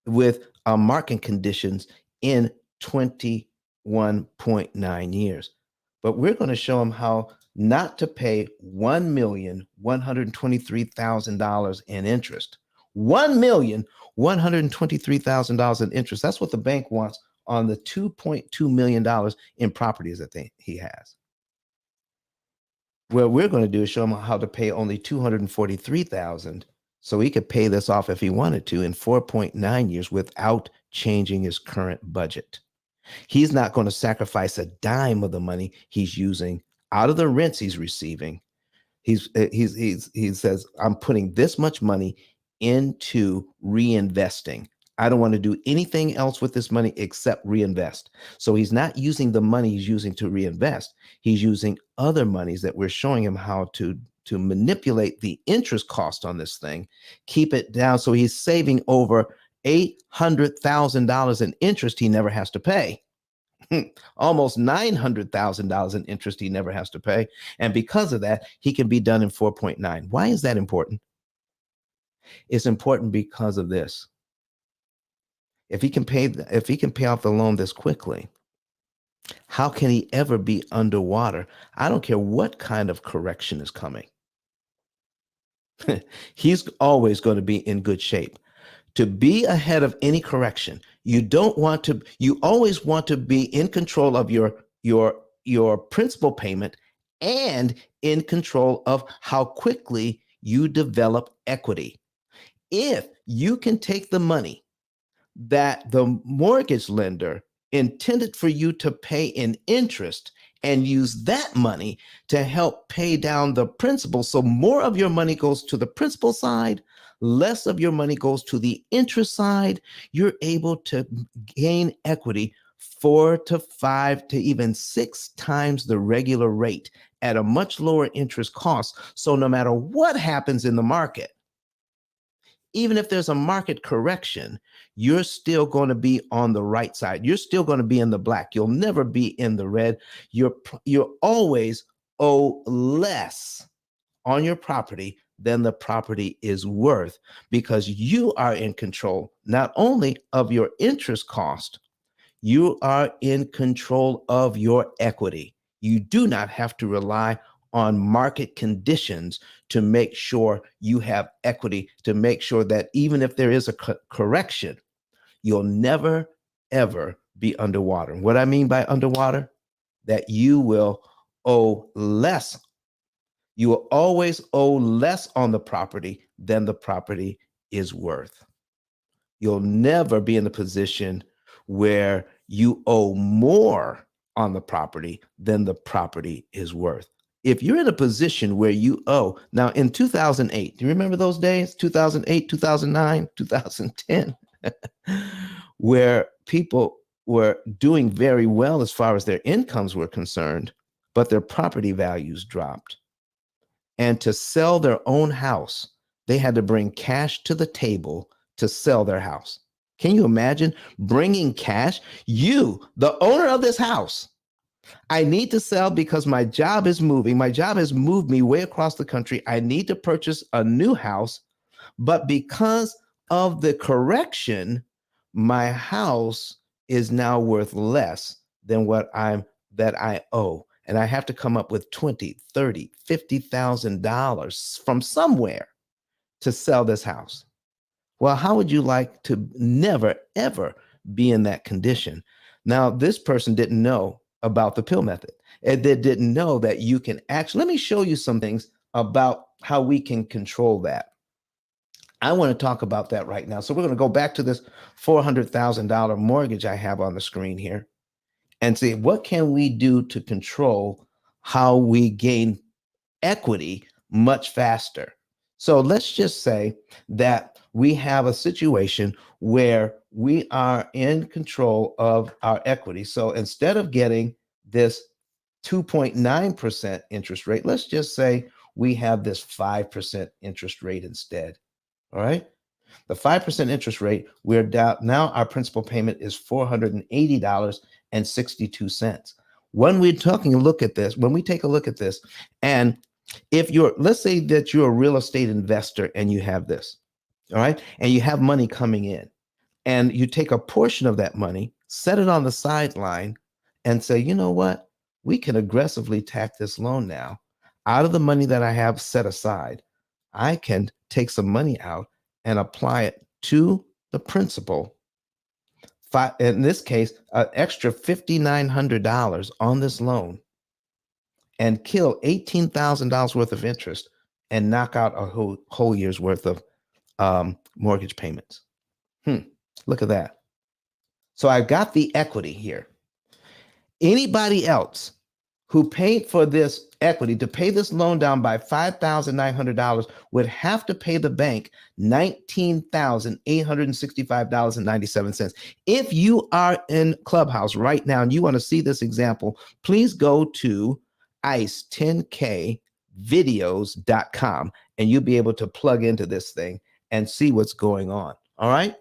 with market conditions in 21.9 years. But we're going to show them how not to pay $1,123,000 in interest. $1,123,000 in interest. That's what the bank wants on the $2.2 million in properties that he has. What we're going to do is show him how to pay only $243,000 so he could pay this off if he wanted to in 4.9 years without changing his current budget. He's not going to sacrifice a dime of the money he's using out of the rents he's receiving. He says, I'm putting this much money into reinvesting. I don't want to do anything else with this money except reinvest. So he's not using the money he's using to reinvest. He's using other monies that we're showing him how to manipulate the interest cost on this thing, keep it down. So he's saving over $800,000 in interest he never has to pay. almost $900,000 in interest he never has to pay. And because of that, he can be done in 4.9. Why is that important? It's important because of this. If he can pay off the loan this quickly, how can he ever be underwater? I don't care what kind of correction is coming. He's always going to be in good shape. To be ahead of any correction, you always want to be in control of your principal payment and in control of how quickly you develop equity. If you can take the money that the mortgage lender intended for you to pay in interest and use that money to help pay down the principal, so more of your money goes to the principal side, less of your money goes to the interest side, you're able to gain equity 4 to 5 to even 6 times the regular rate at a much lower interest cost. So no matter what happens in the market, even if there's a market correction, you're still going to be on the right side. You're still going to be in the black. You'll never be in the red. You're always owe less on your property than the property is worth, because you are in control not only of your interest cost, you are in control of your equity. You do not have to rely on market conditions to make sure you have equity, to make sure that even if there is a correction, you'll never, ever be underwater. What I mean by underwater, that you will owe less. You will always owe less on the property than the property is worth. You'll never be in the position where you owe more on the property than the property is worth. If you're in a position where you owe, now in 2008, do you remember those days? 2008, 2009, 2010, where people were doing very well as far as their incomes were concerned, but their property values dropped. And to sell their own house, they had to bring cash to the table to sell their house. Can you imagine bringing cash? You, the owner of this house, I need to sell because my job is moving. My job has moved me way across the country. I need to purchase a new house. But because of the correction, my house is now worth less than that I owe. And I have to come up with $20, $30, $50,000 from somewhere to sell this house. Well, how would you like to never, ever be in that condition? Now, this person didn't know about the P.I.L.L method. And they didn't know that you can actually, let me show you some things about how we can control that. I want to talk about that right now. So we're going to go back to this $400,000 mortgage I have on the screen here and see what can we do to control how we gain equity much faster. So let's just say that we have a situation where we are in control of our equity. So instead of getting this 2.9% interest rate, let's just say we have this 5% interest rate instead. All right. The 5% interest rate, we're down. Now our principal payment is $480.62. When we take a look at this, and if let's say that you're a real estate investor and you have this, all right, and you have money coming in, and you take a portion of that money, set it on the sideline, and say, you know what, we can aggressively tack this loan now. Out of the money that I have set aside, I can take some money out and apply it to the principal. In this case, an extra $5,900 on this loan, and kill $18,000 worth of interest and knock out a whole year's worth of mortgage payments. Look at that. So I got the equity here. Anybody else who paid for this equity to pay this loan down by $5,900 would have to pay the bank $19,865.97. If you are in Clubhouse right now and you want to see this example, please go to ice10kvideos.com and you'll be able to plug into this thing and see what's going on. All right.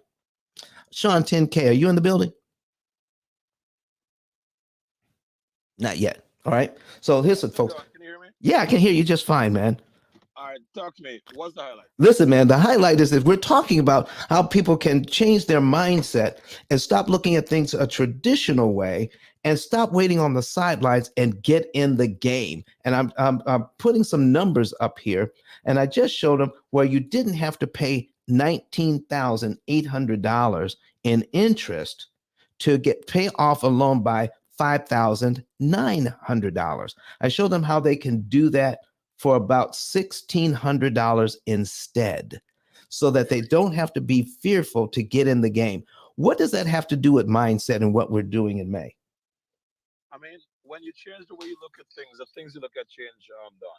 Sean 10K, are you in the building? Not yet. All right. So here's the folks. Don, can you hear me? Yeah, I can hear you just fine, man. All right, talk to me. What's the highlight? Listen, man, the highlight is that we're talking about how people can change their mindset and stop looking at things a traditional way and stop waiting on the sidelines and get in the game. And I'm putting some numbers up here, and I just showed them where you didn't have to pay $19,800 in interest to pay off a loan by $5,900. I showed them how they can do that for about $1,600 instead, so that they don't have to be fearful to get in the game. What does that have to do with mindset and what we're doing in May? I mean, when you change the way you look at things, the things you look at change, Don.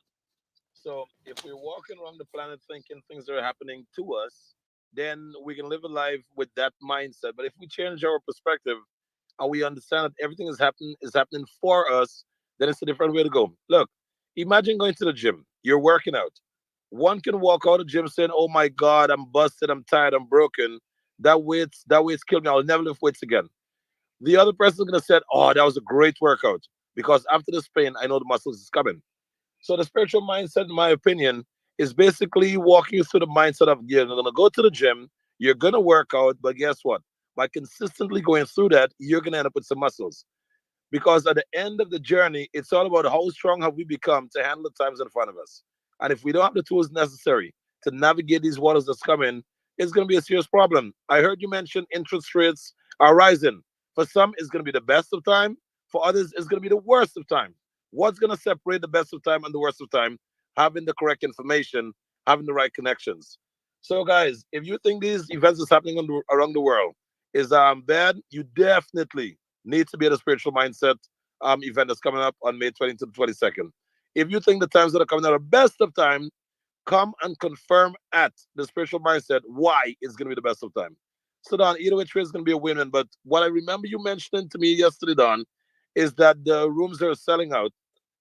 So if we're walking around the planet thinking things are happening to us, then we can live a life with that mindset. But if we change our perspective and we understand that everything is happening for us, then it's a different way to go. Look, imagine going to the gym. You're working out. One can walk out of the gym saying, "Oh my God, I'm busted, I'm tired, I'm broken. That weight's killed me. I'll never lift weights again." The other person's gonna say, "Oh, that was a great workout because after this pain, I know the muscles is coming." So the spiritual mindset, in my opinion, is basically walking you through the mindset of you're gonna go to the gym, you're gonna work out, but guess what? By consistently going through that, you're gonna end up with some muscles. Because at the end of the journey, it's all about how strong have we become to handle the times in front of us. And if we don't have the tools necessary to navigate these waters that's coming, it's going to be a serious problem. I heard you mention interest rates are rising. For some, it's going to be the best of time. For others, it's going to be the worst of time. What's going to separate the best of time and the worst of time? Having the correct information, having the right connections. So, guys, if you think these events that's happening around the world is bad, you definitely need to be at a spiritual mindset event that's coming up on May 20th to the 22nd. If you think the times that are coming are the best of time, come and confirm at the spiritual mindset why it's going to be the best of time. So, Don, either which way is going to be a win-win. But what I remember you mentioning to me yesterday, Don, is that the rooms are selling out.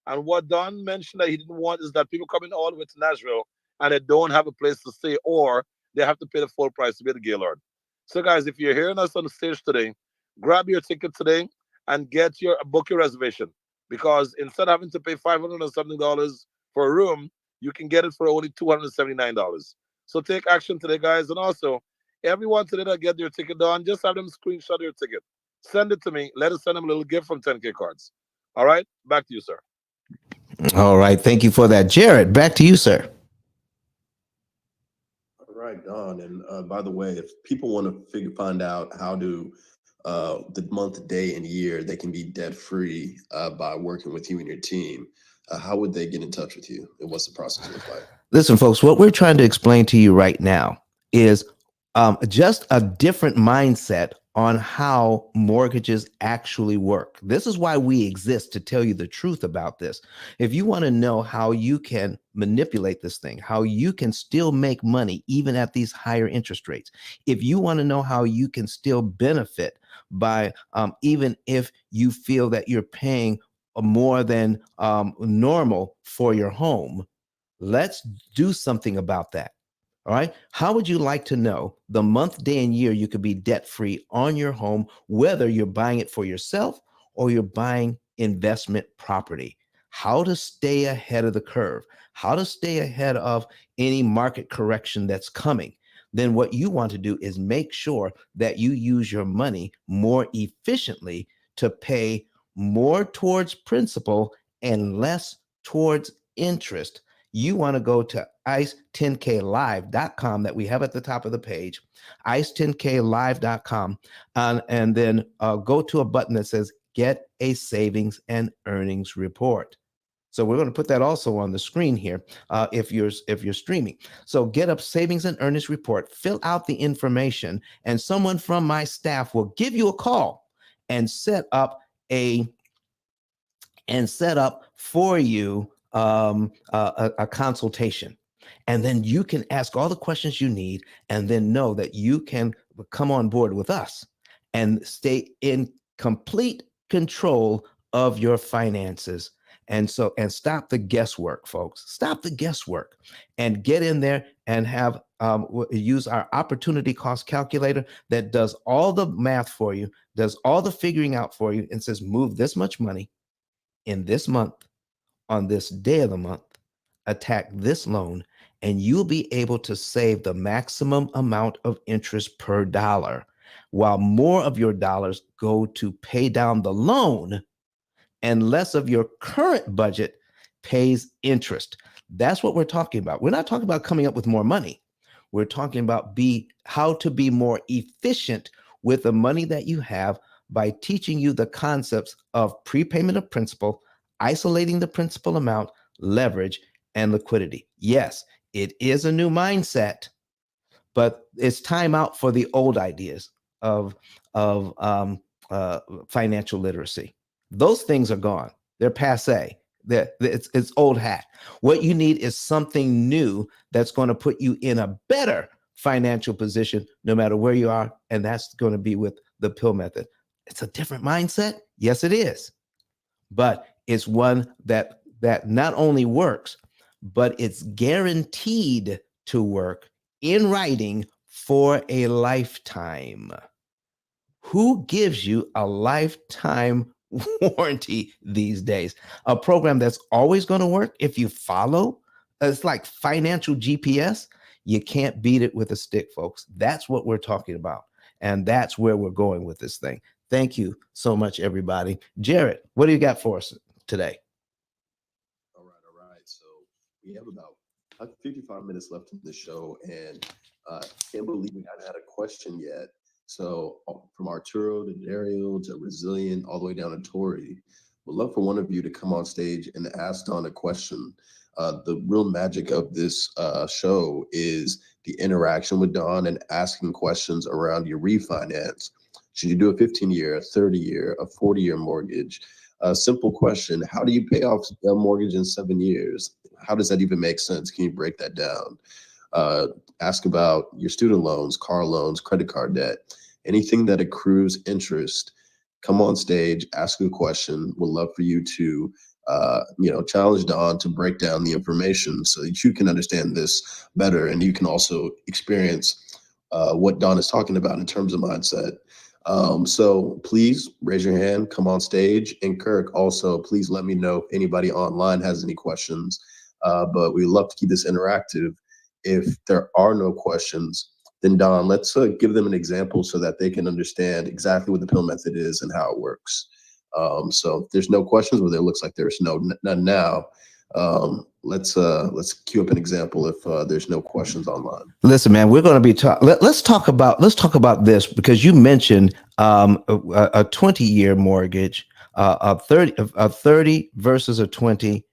And what Don mentioned that he didn't want is that people coming all the way to Nashville and they don't have a place to stay, or they have to pay the full price to be at the Gaylord. So, guys, if you're hearing us on the stage today, grab your ticket today and get your book your reservation, because instead of having to pay 500 or something dollars for a room, you can get it for only $279. So take action today, guys. And also, everyone today that get their ticket done, just have them screenshot your ticket. Send it to me. Let us send them a little gift from 10K cards. All right, back to you, sir. All right. Thank you for that. Jared, back to you, sir. All right, Don. And by the way, if people want to find out how to the month, day, and year they can be debt free by working with you and your team, how would they get in touch with you, and what's the process look like? Listen, folks, what we're trying to explain to you right now is just a different mindset on how mortgages actually work. This is why we exist, to tell you the truth about this. If you want to know how you can manipulate this thing, how you can still make money even at these higher interest rates, if you want to know how you can still benefit by even if you feel that you're paying more than normal for your home, let's do something about that. All right. How would you like to know the month, day, and year you could be debt free on your home, whether you're buying it for yourself or you're buying investment property? How to stay ahead of the curve, how to stay ahead of any market correction that's coming. Then what you want to do is make sure that you use your money more efficiently to pay more towards principal and less towards interest. You want to go to ice10klive.com that we have at the top of the page, ice10klive.com, and then go to a button that says get a savings and earnings report. So we're going to put that also on the screen here if you're streaming. So get a savings and earnings report, fill out the information, and someone from my staff will give you a call and set up for you a consultation. And then you can ask all the questions you need, and then know that you can come on board with us and stay in complete control of your finances. And stop the guesswork, folks. Stop the guesswork and get in there and have use our opportunity cost calculator that does all the math for you, does all the figuring out for you, and says move this much money in this month, on this day of the month, attack this loan, and you'll be able to save the maximum amount of interest per dollar, while more of your dollars go to pay down the loan and less of your current budget pays interest. That's what we're talking about. We're not talking about coming up with more money. We're talking about how to be more efficient with the money that you have by teaching you the concepts of prepayment of principal, isolating the principal amount, leverage, and liquidity. Yes, it is a new mindset, but it's time out for the old ideas of financial literacy. Those things are gone. They're passe. It's old hat. What you need is something new that's going to put you in a better financial position no matter where you are, and that's going to be with the P.I.L.L method. It's a different mindset. Yes, it is, but it's one that not only works, but it's guaranteed to work in writing for a lifetime. Who gives you a lifetime warranty these days? A program that's always going to work if you follow. It's like financial GPS. You can't beat it with a stick, folks. That's what we're talking about. And that's where we're going with this thing. Thank you so much, everybody. Jared, what do you got for us today? All right. So we have about 55 minutes left in the show, and can't believe we haven't had a question yet. So from Arturo to Dario to Resilient, all the way down to Tori, would love for one of you to come on stage and ask Don a question. The real magic of this show is the interaction with Don and asking questions around your refinance. Should you do a 15-year, a 30-year, a 40-year mortgage? A simple question: how do you pay off a mortgage in 7 years? How does that even make sense? Can you break that down? Ask about your student loans, car loans, credit card debt, anything that accrues interest. Come on stage, ask a question. We'd love for you to challenge Don to break down the information so that you can understand this better, and you can also experience what Don is talking about in terms of mindset. So please raise your hand, come on stage. And Kirk, also, please let me know if anybody online has any questions. But we love to keep this interactive. If there are no questions, then Don, let's give them an example so that they can understand exactly what the P.I.L.L method is and how it works. So if there's no questions, well, it looks like there's none now. Let's cue up an example if there's no questions online. Listen, man, we're going to be let's talk about this, because you mentioned a 20-year mortgage, a 30 versus a 20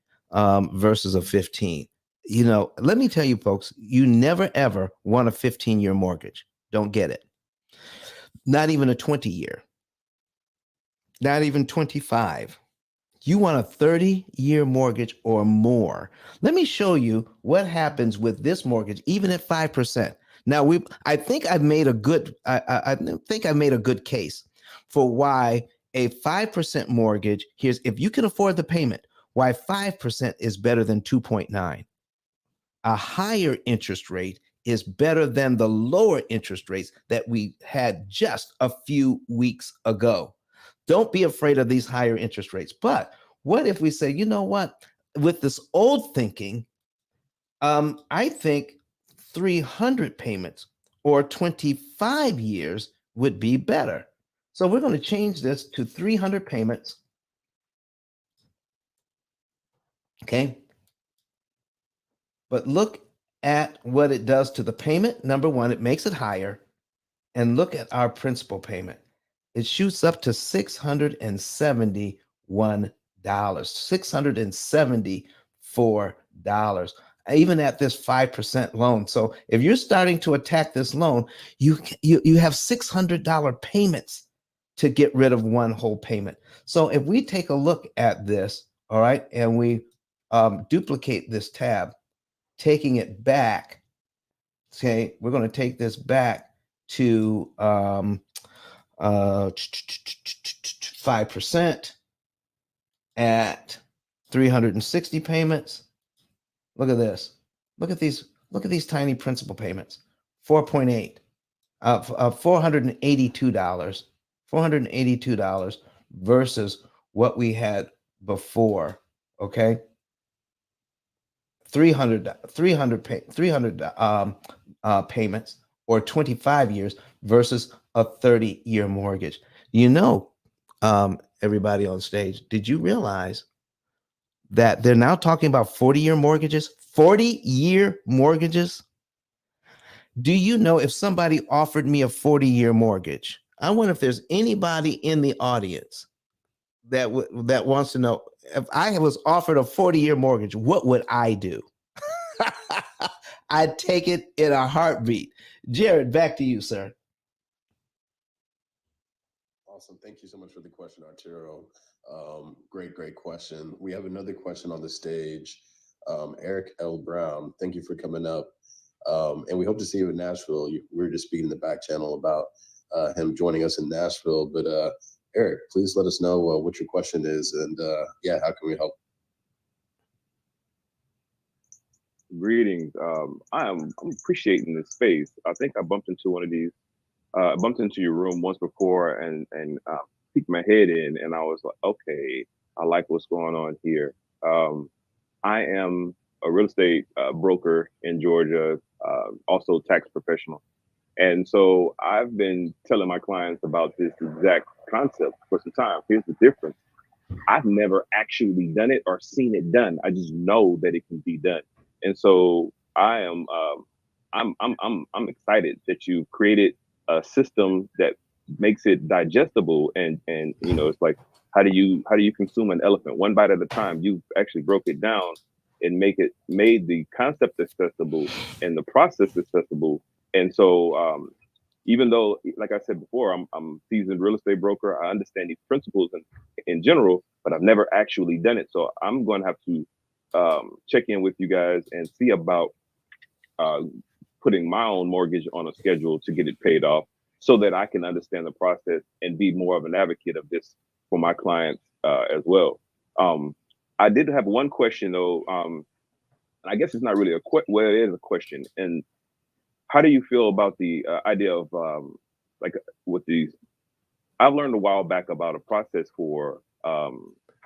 versus a 15. Let me tell you, folks, you never ever want a 15-year mortgage. Don't get it. Not even a 20-year. Not even 25. You want a 30-year mortgage or more. Let me show you what happens with this mortgage, even at 5%. Now, I think I've made a good case for why a 5% mortgage, if you can afford the payment, why 5% is better than 2.9. A higher interest rate is better than the lower interest rates that we had just a few weeks ago. Don't be afraid of these higher interest rates. But what if we say, you know what, with this old thinking, I think 300 payments or 25 years would be better. So we're going to change this to 300 payments. Okay. But look at what it does to the payment. Number one, it makes it higher. And look at our principal payment. It shoots up to $671, $674, even at this 5% loan. So if you're starting to attack this loan, you have $600 payments to get rid of one whole payment. So if we take a look at this, all right, and we duplicate this tab, taking it back, okay, we're going to take this back to 5% at 360 payments. Look at this. Look at these tiny principal payments. 4.8, $482 versus what we had before, okay? 300 payments or 25 years versus a 30-year mortgage. You know, everybody on stage, did you realize that they're now talking about 40-year mortgages? 40-year mortgages? Do you know if somebody offered me a 40-year mortgage? I wonder if there's anybody in the audience that that wants to know, if I was offered a 40-year mortgage, what would I do? I'd take it in a heartbeat. Jared, back to you, sir. Awesome. Thank you so much for the question, Arturo. Great question. We have another question on the stage. Eric L. Brown, thank you for coming up. And we hope to see you in Nashville. We were just speaking in the back channel about him joining us in Nashville. But Eric, please let us know what your question is, and yeah, how can we help? Greetings. I'm appreciating this space. I think I bumped into one of these. I bumped into your room once before and peeked my head in, and I was like, okay, I like what's going on here. I am a real estate broker in Georgia, also tax professional. And so I've been telling my clients about this exact concept for some time. Here's the difference. I've never actually done it or seen it done. I just know that it can be done. And so I am I'm excited that you created a system that makes it digestible, and you know, it's like, how do you consume an elephant one bite at a time? You actually broke it down and made the concept accessible and the process accessible. And so even though, like I said before, I'm a seasoned real estate broker, I understand these principles in general, but I've never actually done it. So I'm going to have to check in with you guys and see about putting my own mortgage on a schedule to get it paid off, so that I can understand the process and be more of an advocate of this for my clients as well. I did have one question though. I guess it's not really well, it is a question. And how do you feel about the idea of like with these? I've learned a while back about a process for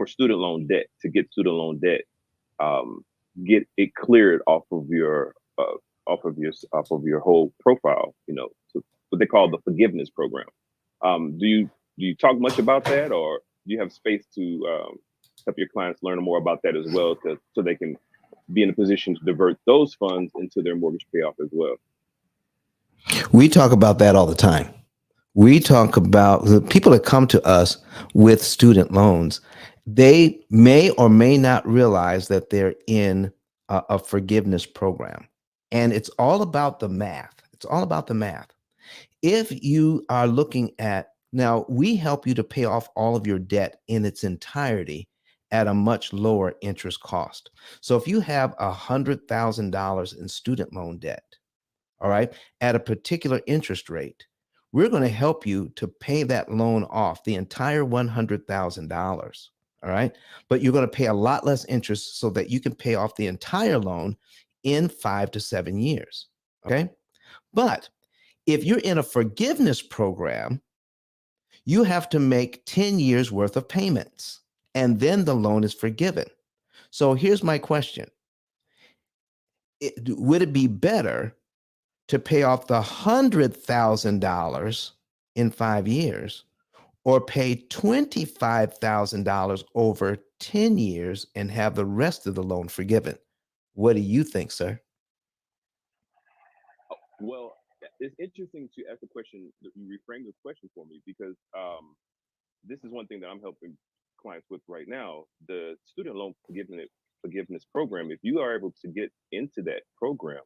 student loan debt, to get student loan debt, get it cleared off of your whole profile. You know, so what they call the forgiveness program. Do you talk much about that, or do you have space to help your clients learn more about that as well, so they can be in a position to divert those funds into their mortgage payoff as well? We talk about that all the time. We talk about the people that come to us with student loans. They may or may not realize that they're in a forgiveness program. And it's all about the math. It's all about the math. If you are looking at, now we help you to pay off all of your debt in its entirety at a much lower interest cost. So if you have $100,000 in student loan debt, all right, at a particular interest rate, we're going to help you to pay that loan off, the entire $100,000. All right. But you're going to pay a lot less interest so that you can pay off the entire loan in 5 to 7 years. Okay. But if you're in a forgiveness program, you have to make 10 years worth of payments, and then the loan is forgiven. So here's my question. Would it be better to pay off the $100,000 in 5 years, or pay $25,000 over 10 years and have the rest of the loan forgiven? What do you think, sir? Well, it's interesting to ask the question. You reframe the question for me, because this is one thing that I'm helping clients with right now. The student loan forgiveness program. If you are able to get into that program,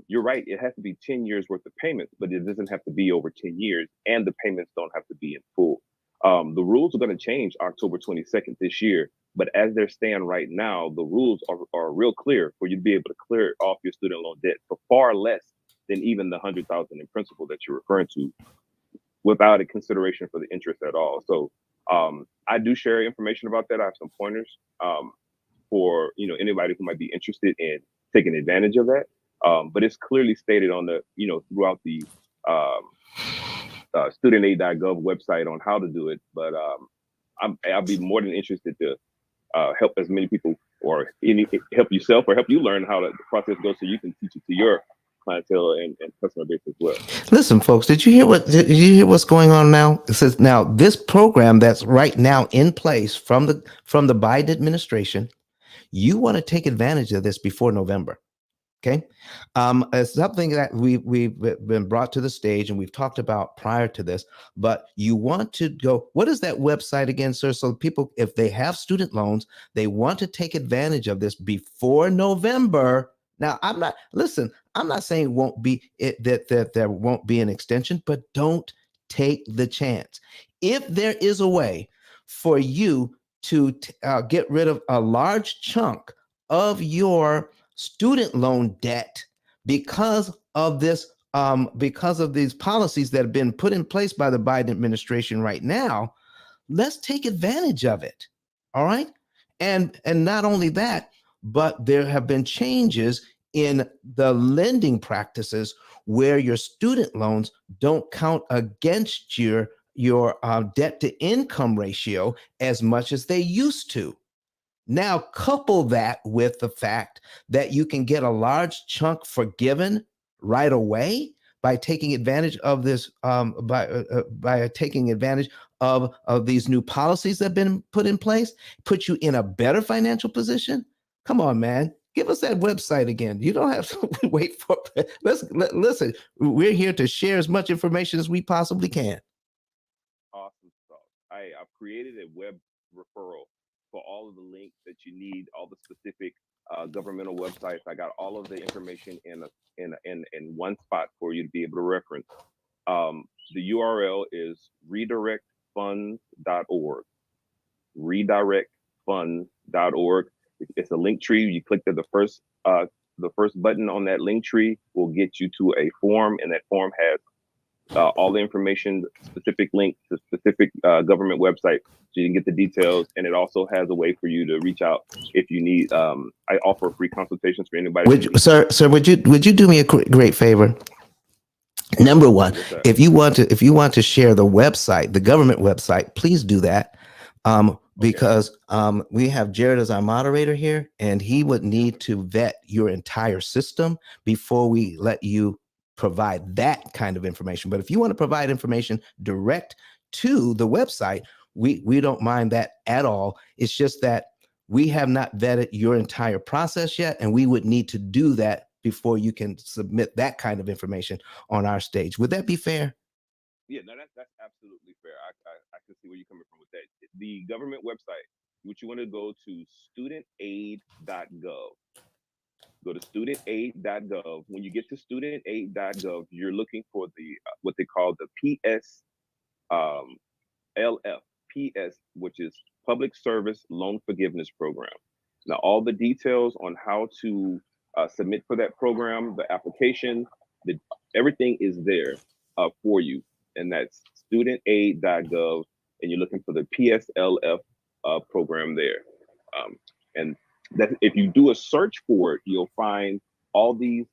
you're right. It has to be 10 years worth of payments, but it doesn't have to be over 10 years, and the payments don't have to be in full. The rules are going to change October 22nd this year, but as they're staying right now, the rules are real clear for you to be able to clear off your student loan debt for far less than even the $100,000 in principal that you're referring to, without a consideration for the interest at all. So I do share information about that. I have some pointers for anybody who might be interested in taking advantage of that. But it's clearly stated on the throughout the studentaid.gov website on how to do it. But I'll be more than interested to help as many people, or help yourself, or help you learn how the process goes, so you can teach it to your clientele and customer base as well. Listen, folks, did you hear what's going on now? It says now this program that's right now in place from the Biden administration, you want to take advantage of this before November. Okay. It's something that we've been brought to the stage and we've talked about prior to this, but you want to go, what is that website again, sir? So people, if they have student loans, they want to take advantage of this before November. Now, I'm not saying it won't be that there won't be an extension, but don't take the chance. If there is a way for you to get rid of a large chunk of your student loan debt because of this, because of these policies that have been put in place by the Biden administration right now, let's take advantage of it. All right. And not only that, but there have been changes in the lending practices where your student loans don't count against your debt to income ratio as much as they used to. Now, couple that with the fact that you can get a large chunk forgiven right away by taking advantage of this, by taking advantage of these new policies that have been put in place, put you in a better financial position. Come on, man. Give us that website again. You don't have to wait for it. Listen, we're here to share as much information as we possibly can. Awesome stuff. I've created a web referral for all of the links that you need, all the specific governmental websites. I got all of the information in one spot for you to be able to reference. The URL is redirectfunds.org. Redirectfunds.org. It's a link tree. You click the first button on that link tree will get you to a form, and that form has all the information, specific links to specific government websites, so you can get the details. And it also has a way for you to reach out if you need. I offer free consultations for anybody. Sir, would you do me a great favor? Number one, if you want to share the website, the government website, please do that. Because we have Jared as our moderator here, and he would need to vet your entire system before we let you provide that kind of information. But if you want to provide information direct to the website, we don't mind that at all. It's just that we have not vetted your entire process yet, and we would need to do that before you can submit that kind of information on our stage. Would that be fair? Yeah, no, that's absolutely fair. I can see where you're coming from with that. The government website, which you want to go to studentaid.gov. Go to studentaid.gov. When you get to studentaid.gov, you're looking for the what they call the PS, which is Public Service Loan Forgiveness Program. Now, all the details on how to submit for that program, the application, everything is there for you. And that's studentaid.gov, and you're looking for the PSLF program there. And that if you do a search for it, you'll find all these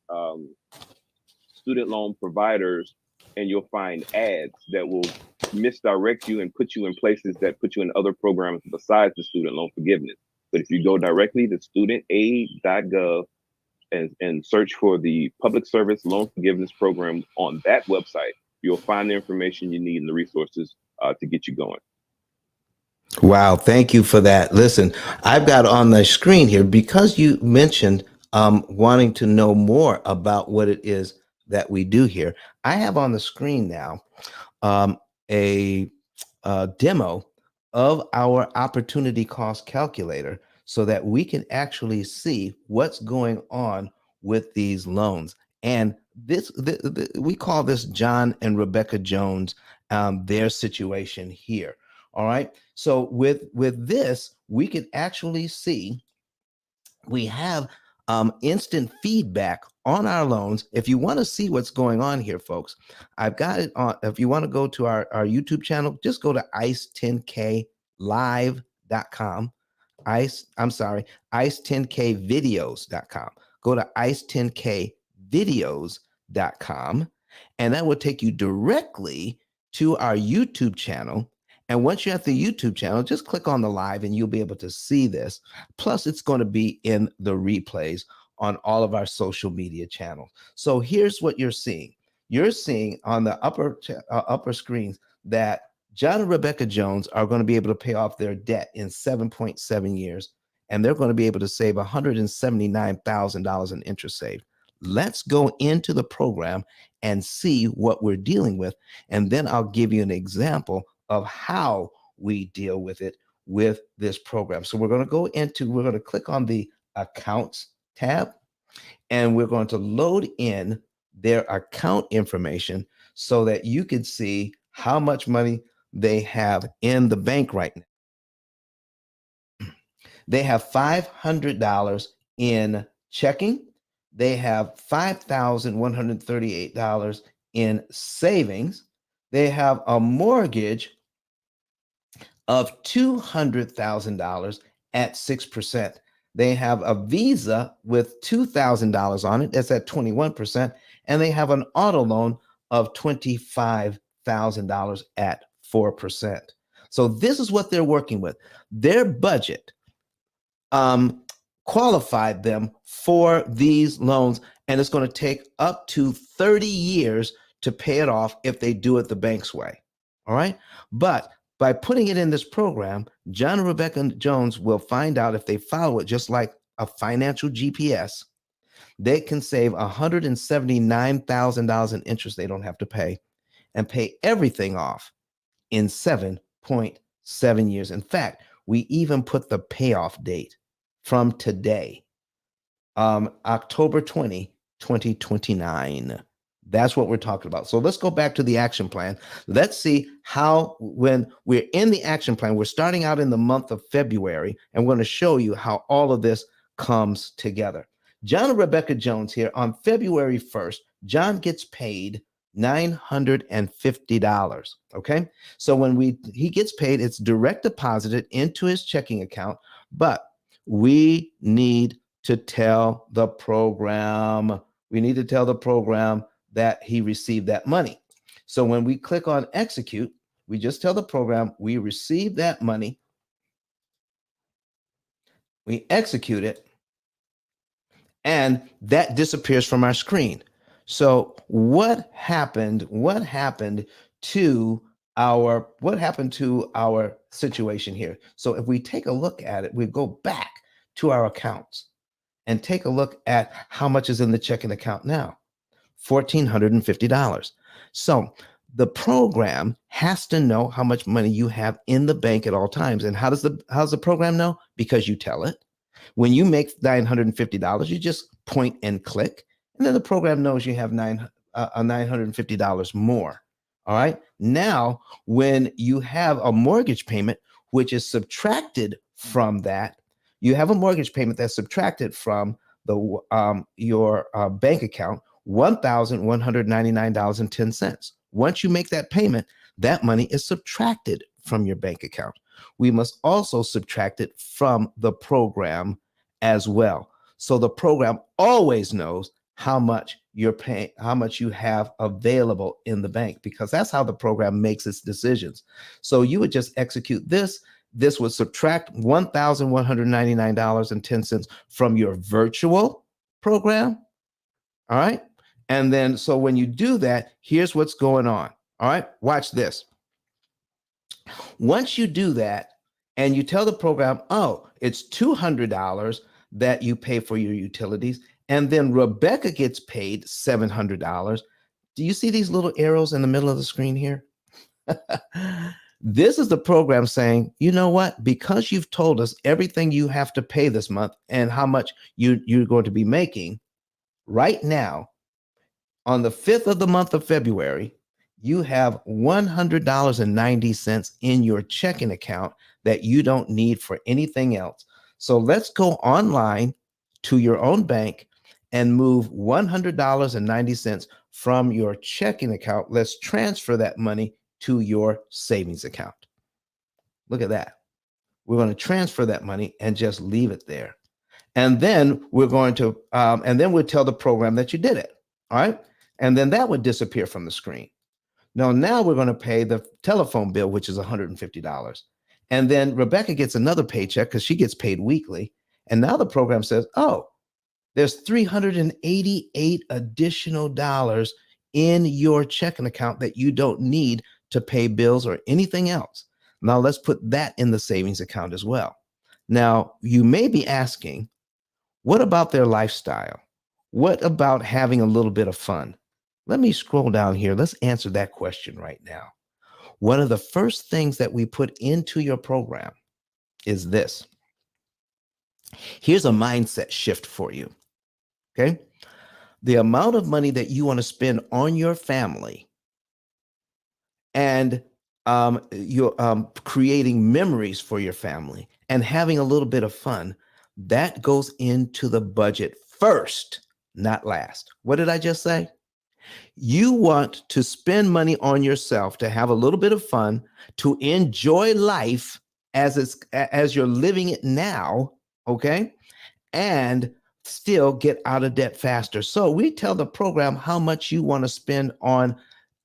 student loan providers, and you'll find ads that will misdirect you and put you in places that put you in other programs besides the student loan forgiveness. But if you go directly to studentaid.gov and search for the Public Service Loan Forgiveness Program on that website, you'll find the information you need and the resources to get you going. Wow, thank you for that. Listen, I've got on the screen here, because you mentioned wanting to know more about what it is that we do here. I have on the screen now a demo of our opportunity cost calculator, so that we can actually see what's going on with these loans. And we call this John and Rebecca Jones, their situation here. All right. So with this, we can actually see we have instant feedback on our loans. If you want to see what's going on here, folks, I've got it on. If you want to go to our YouTube channel, just go to ice10klive.com. ice10kvideos.com. Go to ice10kvideos.com, and that will take you directly to our YouTube channel. And once you're at the YouTube channel, just click on the live and you'll be able to see this. Plus, it's going to be in the replays on all of our social media channels. So here's what you're seeing. You're seeing on the upper screens that John and Rebecca Jones are going to be able to pay off their debt in 7.7 years, and they're going to be able to save $179,000 in interest saved. Let's go into the program and see what we're dealing with, and then I'll give you an example of how we deal with it with this program. So we're going to click on the accounts tab, and we're going to load in their account information so that you can see how much money they have in the bank right now. They have $500 in checking. They have $5,138 in savings. They have a mortgage of $200,000 at 6%. They have a Visa with $2,000 on it. That's at 21%. And they have an auto loan of $25,000 at 4%. So this is what they're working with. Their budget qualified them for these loans, and it's going to take up to 30 years to pay it off if they do it the bank's way. All right. But by putting it in this program, John and Rebecca Jones will find out if they follow it just like a financial GPS, they can save $179,000 in interest they don't have to pay and pay everything off in 7.7 years. In fact, we even put the payoff date from today, October 20, 2029. That's what we're talking about. So let's go back to the action plan. Let's see how, when we're in the action plan, we're starting out in the month of February, and we're going to show you how all of this comes together. John and Rebecca Jones here on February 1st, John gets paid $950. Okay. So when he gets paid, it's direct deposited into his checking account, but we need to tell the program, that he received that money. So when we click on execute, we just tell the program we received that money. We execute it, and that disappears from our screen. So what happened to our situation here? So if we take a look at it, we go back to our accounts and take a look at how much is in the checking account now. $1,450. So the program has to know how much money you have in the bank at all times. And how's the program know? Because you tell it. When you make $950, you just point and click, and then the program knows you have $950 more. All right. Now, when you have a mortgage payment, which is subtracted from that, you have a mortgage payment that's subtracted from your bank account, $1,199.10. Once you make that payment, that money is subtracted from your bank account. We must also subtract it from the program as well. So the program always knows how much you're paying, how much you have available in the bank, because that's how the program makes its decisions. So you would just execute this. This would subtract $1,199.10 from your virtual program. All right. And then, so when you do that, here's what's going on. All right. Watch this. Once you do that and you tell the program, oh, it's $200 that you pay for your utilities, and then Rebecca gets paid $700. Do you see these little arrows in the middle of the screen here? This is the program saying, you know what? Because you've told us everything you have to pay this month and how much you're going to be making, right now, on the 5th of the month of February, you have $100.90 in your checking account that you don't need for anything else. So let's go online to your own bank and move $100.90 from your checking account. Let's transfer that money to your savings account. Look at that. We're going to transfer that money and just leave it there. And then we're going to, and then we'll tell the program that you did it. All right. And then that would disappear from the screen. Now we're going to pay the telephone bill, which is $150. And then Rebecca gets another paycheck because she gets paid weekly. And now the program says, oh, there's $388 additional dollars in your checking account that you don't need to pay bills or anything else. Now let's put that in the savings account as well. Now you may be asking, what about their lifestyle? What about having a little bit of fun? Let me scroll down here. Let's answer that question right now. One of the first things that we put into your program is this. Here's a mindset shift for you. Okay. The amount of money that you want to spend on your family and you're creating memories for your family and having a little bit of fun, that goes into the budget first, not last. What did I just say? You want to spend money on yourself to have a little bit of fun, to enjoy life as you're living it now, okay? And still get out of debt faster. So we tell the program how much you want to spend on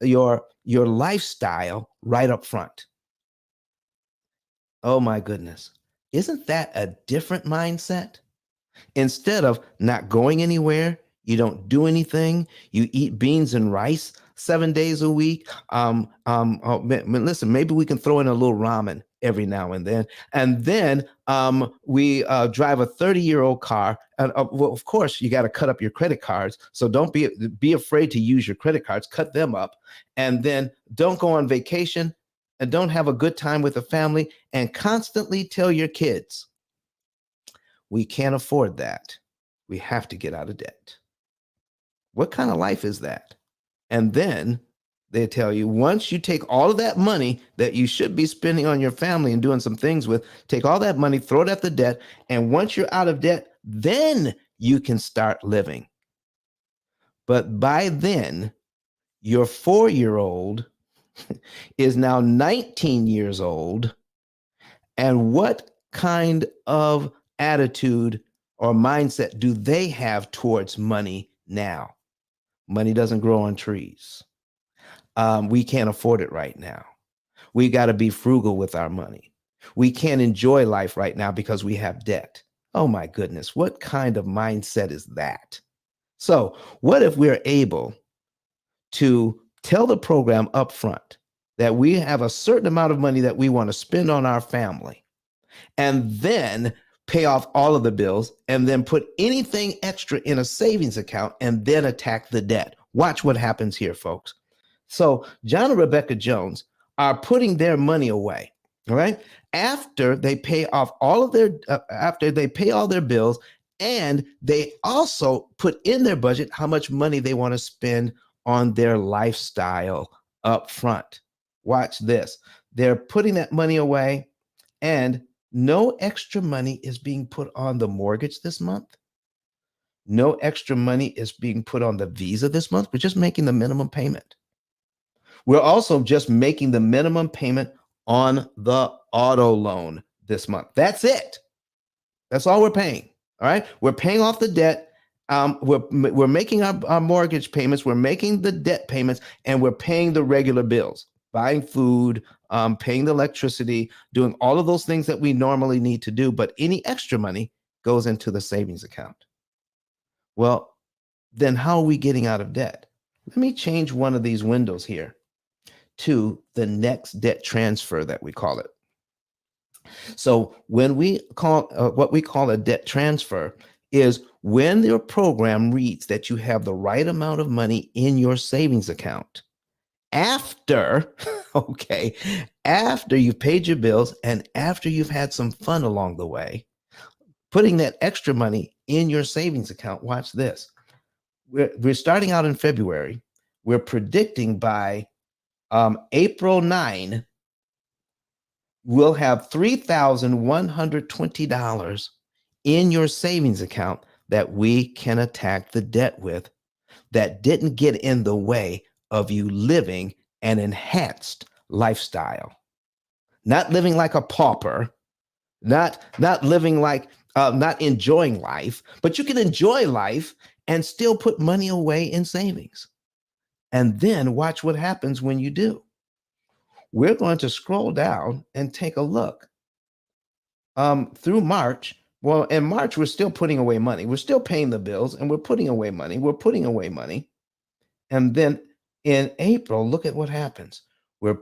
your lifestyle right up front. Oh my goodness. Isn't that a different mindset? Instead of not going anywhere, you don't do anything, you eat beans and rice 7 days a week. Listen, maybe we can throw in a little ramen every now and then. And then we drive a 30-year-old car. And well, of course, you got to cut up your credit cards. So don't be afraid to use your credit cards, cut them up. And then don't go on vacation and don't have a good time with the family and constantly tell your kids, we can't afford that. We have to get out of debt. What kind of life is that? And then they tell you, once you take all of that money that you should be spending on your family and doing some things with, take all that money, throw it at the debt. And once you're out of debt, then you can start living. But by then, your 4-year-old is now 19 years old. And what kind of attitude or mindset do they have towards money now? Money doesn't grow on trees. We can't afford it right now. We got to be frugal with our money. We can't enjoy life right now because we have debt. Oh my goodness, what kind of mindset is that? So what if we're able to tell the program up front that we have a certain amount of money that we want to spend on our family, and then pay off all of the bills, and then put anything extra in a savings account, and then attack the debt? Watch what happens here, folks. So John and Rebecca Jones are putting their money away, all right? After they pay off all of their, after they pay all their bills, and they also put in their budget how much money they want to spend on their lifestyle up front. Watch this. They're putting that money away, and no extra money is being put on the mortgage this month. No extra money is being put on the Visa this month. We're just making the minimum payment. We're also just making the minimum payment on the auto loan this month. That's it. That's all we're paying. All right. We're paying off the debt. We're making our mortgage payments. We're making the debt payments, and we're paying the regular bills, buying food, paying the electricity, doing all of those things that we normally need to do. But any extra money goes into the savings account. Well, then how are we getting out of debt? Let me change one of these windows here to the next debt transfer that we call it. So when we call what we call a debt transfer is when your program reads that you have the right amount of money in your savings account after, okay, after you've paid your bills and after you've had some fun along the way, putting that extra money in your savings account. Watch this. We're starting out in February. We're predicting by April 9, we'll have $3,120 in your savings account that we can attack the debt with, that didn't get in the way of you living an enhanced lifestyle. Not living like a pauper, not living like, not enjoying life, but you can enjoy life and still put money away in savings. And then watch what happens when you do. We're going to scroll down and take a look through March. Well, in March, we're still putting away money. We're still paying the bills and we're putting away money. We're putting away money. And then in April, look at what happens. We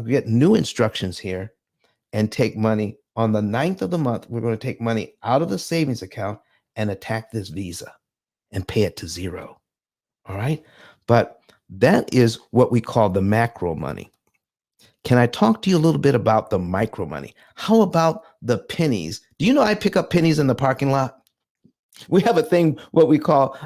get new instructions here and take money on the 9th of the month. We're going to take money out of the savings account and attack this Visa and pay it to zero. All right. But that is what we call the macro money. Can I talk to you a little bit about the micro money? How about the pennies? Do you know I pick up pennies in the parking lot? We have a thing, what we call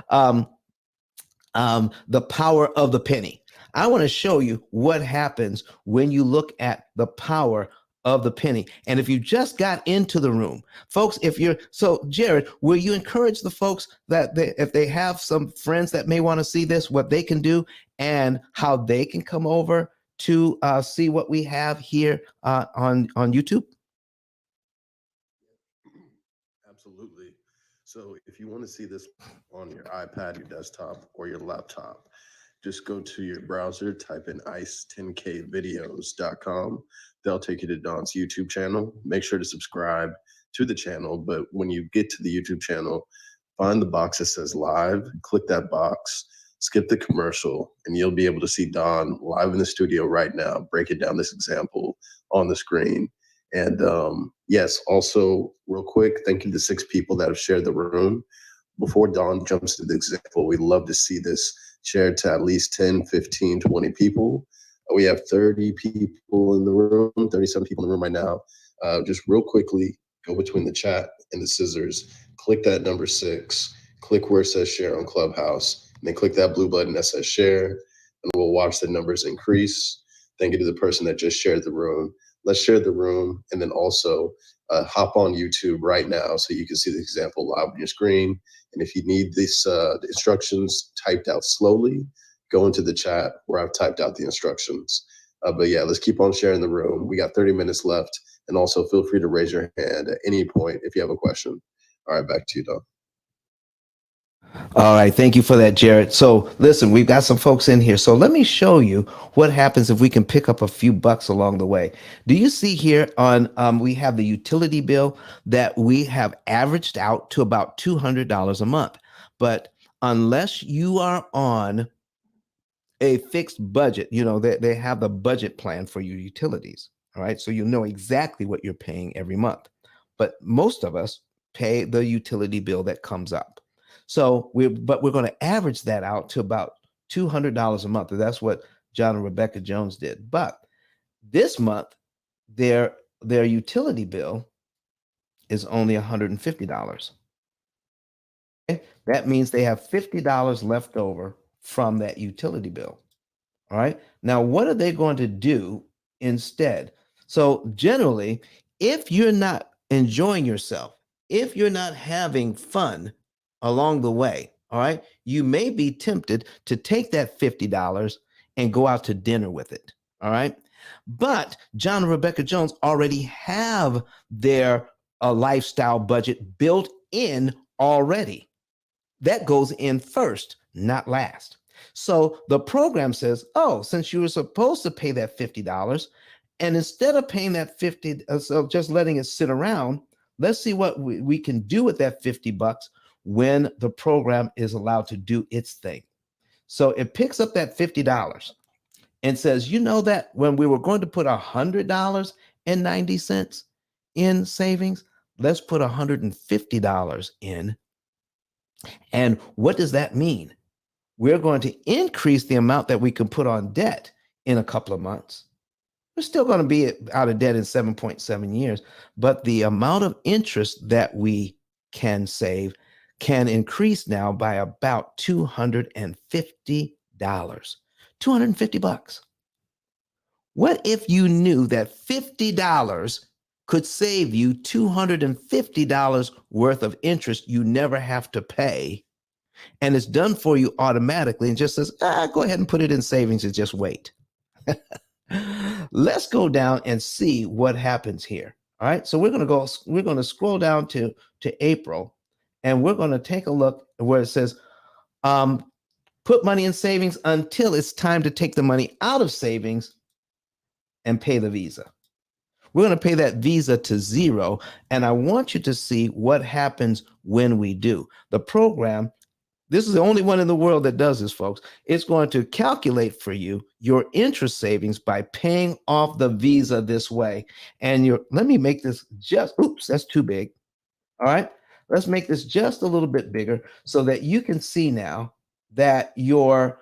the power of the penny. I want to show you what happens when you look at the power of the penny. And if you just got into the room, folks, Jared, will you encourage the folks that if they have some friends that may want to see this, what they can do and how they can come over to see what we have here on YouTube? Absolutely. So if you want to see this on your iPad, your desktop, or your laptop, just go to your browser, type in ice10kvideos.com. They'll take you to Don's YouTube channel. Make sure to subscribe to the channel. But when you get to the YouTube channel, find the box that says live, click that box, skip the commercial, and you'll be able to see Don live in the studio right now, breaking down this example on the screen. And yes, also real quick, thank you to 6 people that have shared the room. Before Don jumps to the example, we'd love to see this shared to at least 10, 15, 20 people. We have 30 people in the room, 37 people in the room right now. Just real quickly, go between the chat and the scissors, click that number 6, click where it says share on Clubhouse, and then click that blue button that says share, and we'll watch the numbers increase. Thank you to the person that just shared the room. Let's share the room, and then also hop on YouTube right now so you can see the example live on your screen. And if you need this the instructions typed out slowly, go into the chat where I've typed out the instructions. But yeah, let's keep on sharing the room. We got 30 minutes left, and also feel free to raise your hand at any point if you have a question. All right, back to you, Don. All right, thank you for that, Jared. So listen, we've got some folks in here. So let me show you what happens if we can pick up a few bucks along the way. Do you see here on, we have the utility bill that we have averaged out to about $200 a month. But unless you are on a fixed budget, they have the budget plan for your utilities. All right, so you know exactly what you're paying every month. But most of us pay the utility bill that comes up. So we're going to average that out to about $200 a month. And that's what John and Rebecca Jones did. But this month, their utility bill is only $150. Okay? That means they have $50 left over from that utility bill. All right. Now, what are they going to do instead? So generally, if you're not enjoying yourself, if you're not having fun along the way, all right, you may be tempted to take that $50 and go out to dinner with it. All right. But John and Rebecca Jones already have their lifestyle budget built in already. That goes in first, not last. So the program says, oh, since you were supposed to pay that $50, and instead of paying that 50, so just letting it sit around, let's see what we can do with that $50 when the program is allowed to do its thing. So it picks up that $50 and says, you know that when we were going to put $100.90 in savings, let's put $150 in. And what does that mean? We're going to increase the amount that we can put on debt in a couple of months. We're still going to be out of debt in 7.7 years, but the amount of interest that we can save can increase now by about $250. $250. What if you knew that $50 could save you $250 worth of interest you never have to pay? And it's done for you automatically and just says, go ahead and put it in savings and just wait. Let's go down and see what happens here. All right. So we're going to scroll down to April, and we're going to take a look where it says, put money in savings until it's time to take the money out of savings and pay the Visa. We're going to pay that Visa to zero. And I want you to see what happens when we do. The program, this is the only one in the world that does this, folks. It's going to calculate for you your interest savings by paying off the Visa this way. And let me make this oops, that's too big. All right. Let's make this just a little bit bigger so that you can see now that your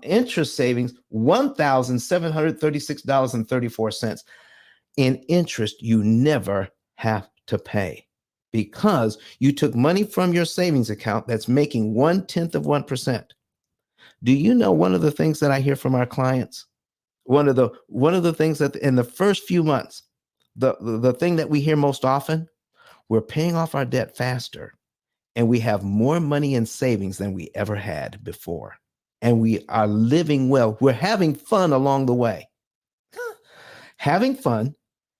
interest savings, $1,736.34 in interest you never have to pay because you took money from your savings account that's making 0.1%. Do you know one of the things that I hear from our clients? One of the things that in the first few months, the thing that we hear most often, we're paying off our debt faster and we have more money in savings than we ever had before. And we are living well. We're having fun along the way. Having fun,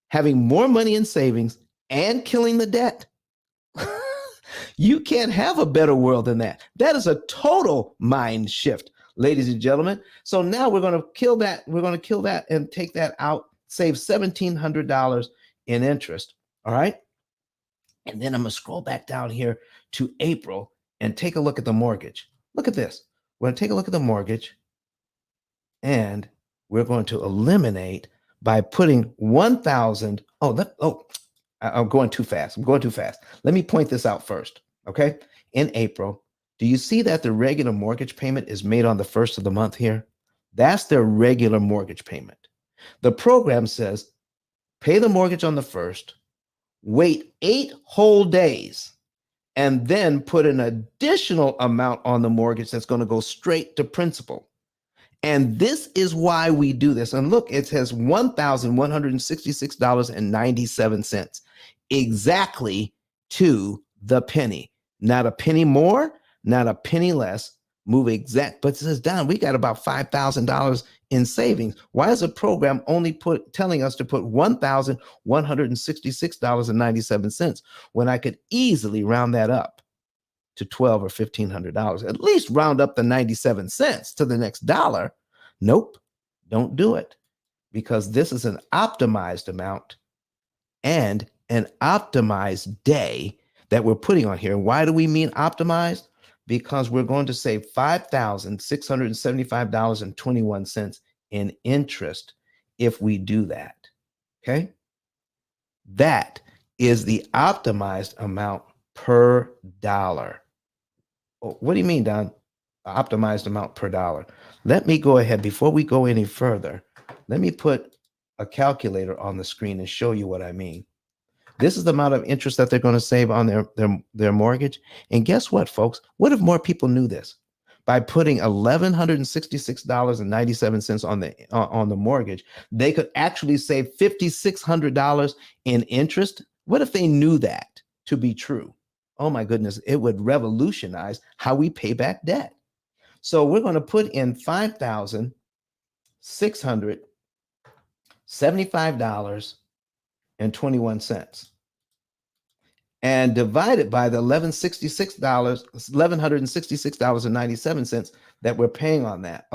having more money in savings, and killing the debt. You can't have a better world than that. That is a total mind shift, ladies and gentlemen. So now we're going to kill that. We're going to kill that and take that out, save $1,700 in interest. All right. And then I'm going to scroll back down here to April and take a look at the mortgage. Look at this. We're going to take a look at the mortgage and we're going to eliminate by putting 1,000. I'm going too fast. Let me point this out first. Okay. In April, do you see that the regular mortgage payment is made on the first of the month here? That's their regular mortgage payment. The program says pay the mortgage on the first, wait 8 whole days, and then put an additional amount on the mortgage that's going to go straight to principal. And this is why we do this. And look, it says $1,166.97, exactly to the penny. Not a penny more, not a penny less. Move exact, but it says, Don, we got about $5,000 in savings. Why is the program only telling us to put $1,166.97 when I could easily round that up to $1,200 or $1,500? At least round up the 97 cents to the next dollar. Nope, don't do it, because this is an optimized amount and an optimized day that we're putting on here. Why do we mean optimized? Because we're going to save $5,675.21 in interest if we do that. Okay. That is the optimized amount per dollar. What do you mean, Don? Optimized amount per dollar. Let me go ahead, before we go any further, let me put a calculator on the screen and show you what I mean. This is the amount of interest that they're going to save on their mortgage. And guess what, folks? What if more people knew this? By putting $1,166.97 on the mortgage, they could actually save $5,600 in interest. What if they knew that to be true? Oh my goodness, it would revolutionize how we pay back debt. So we're going to put in $5,675.21 and divide it by the $1,166.97 that we're paying on that.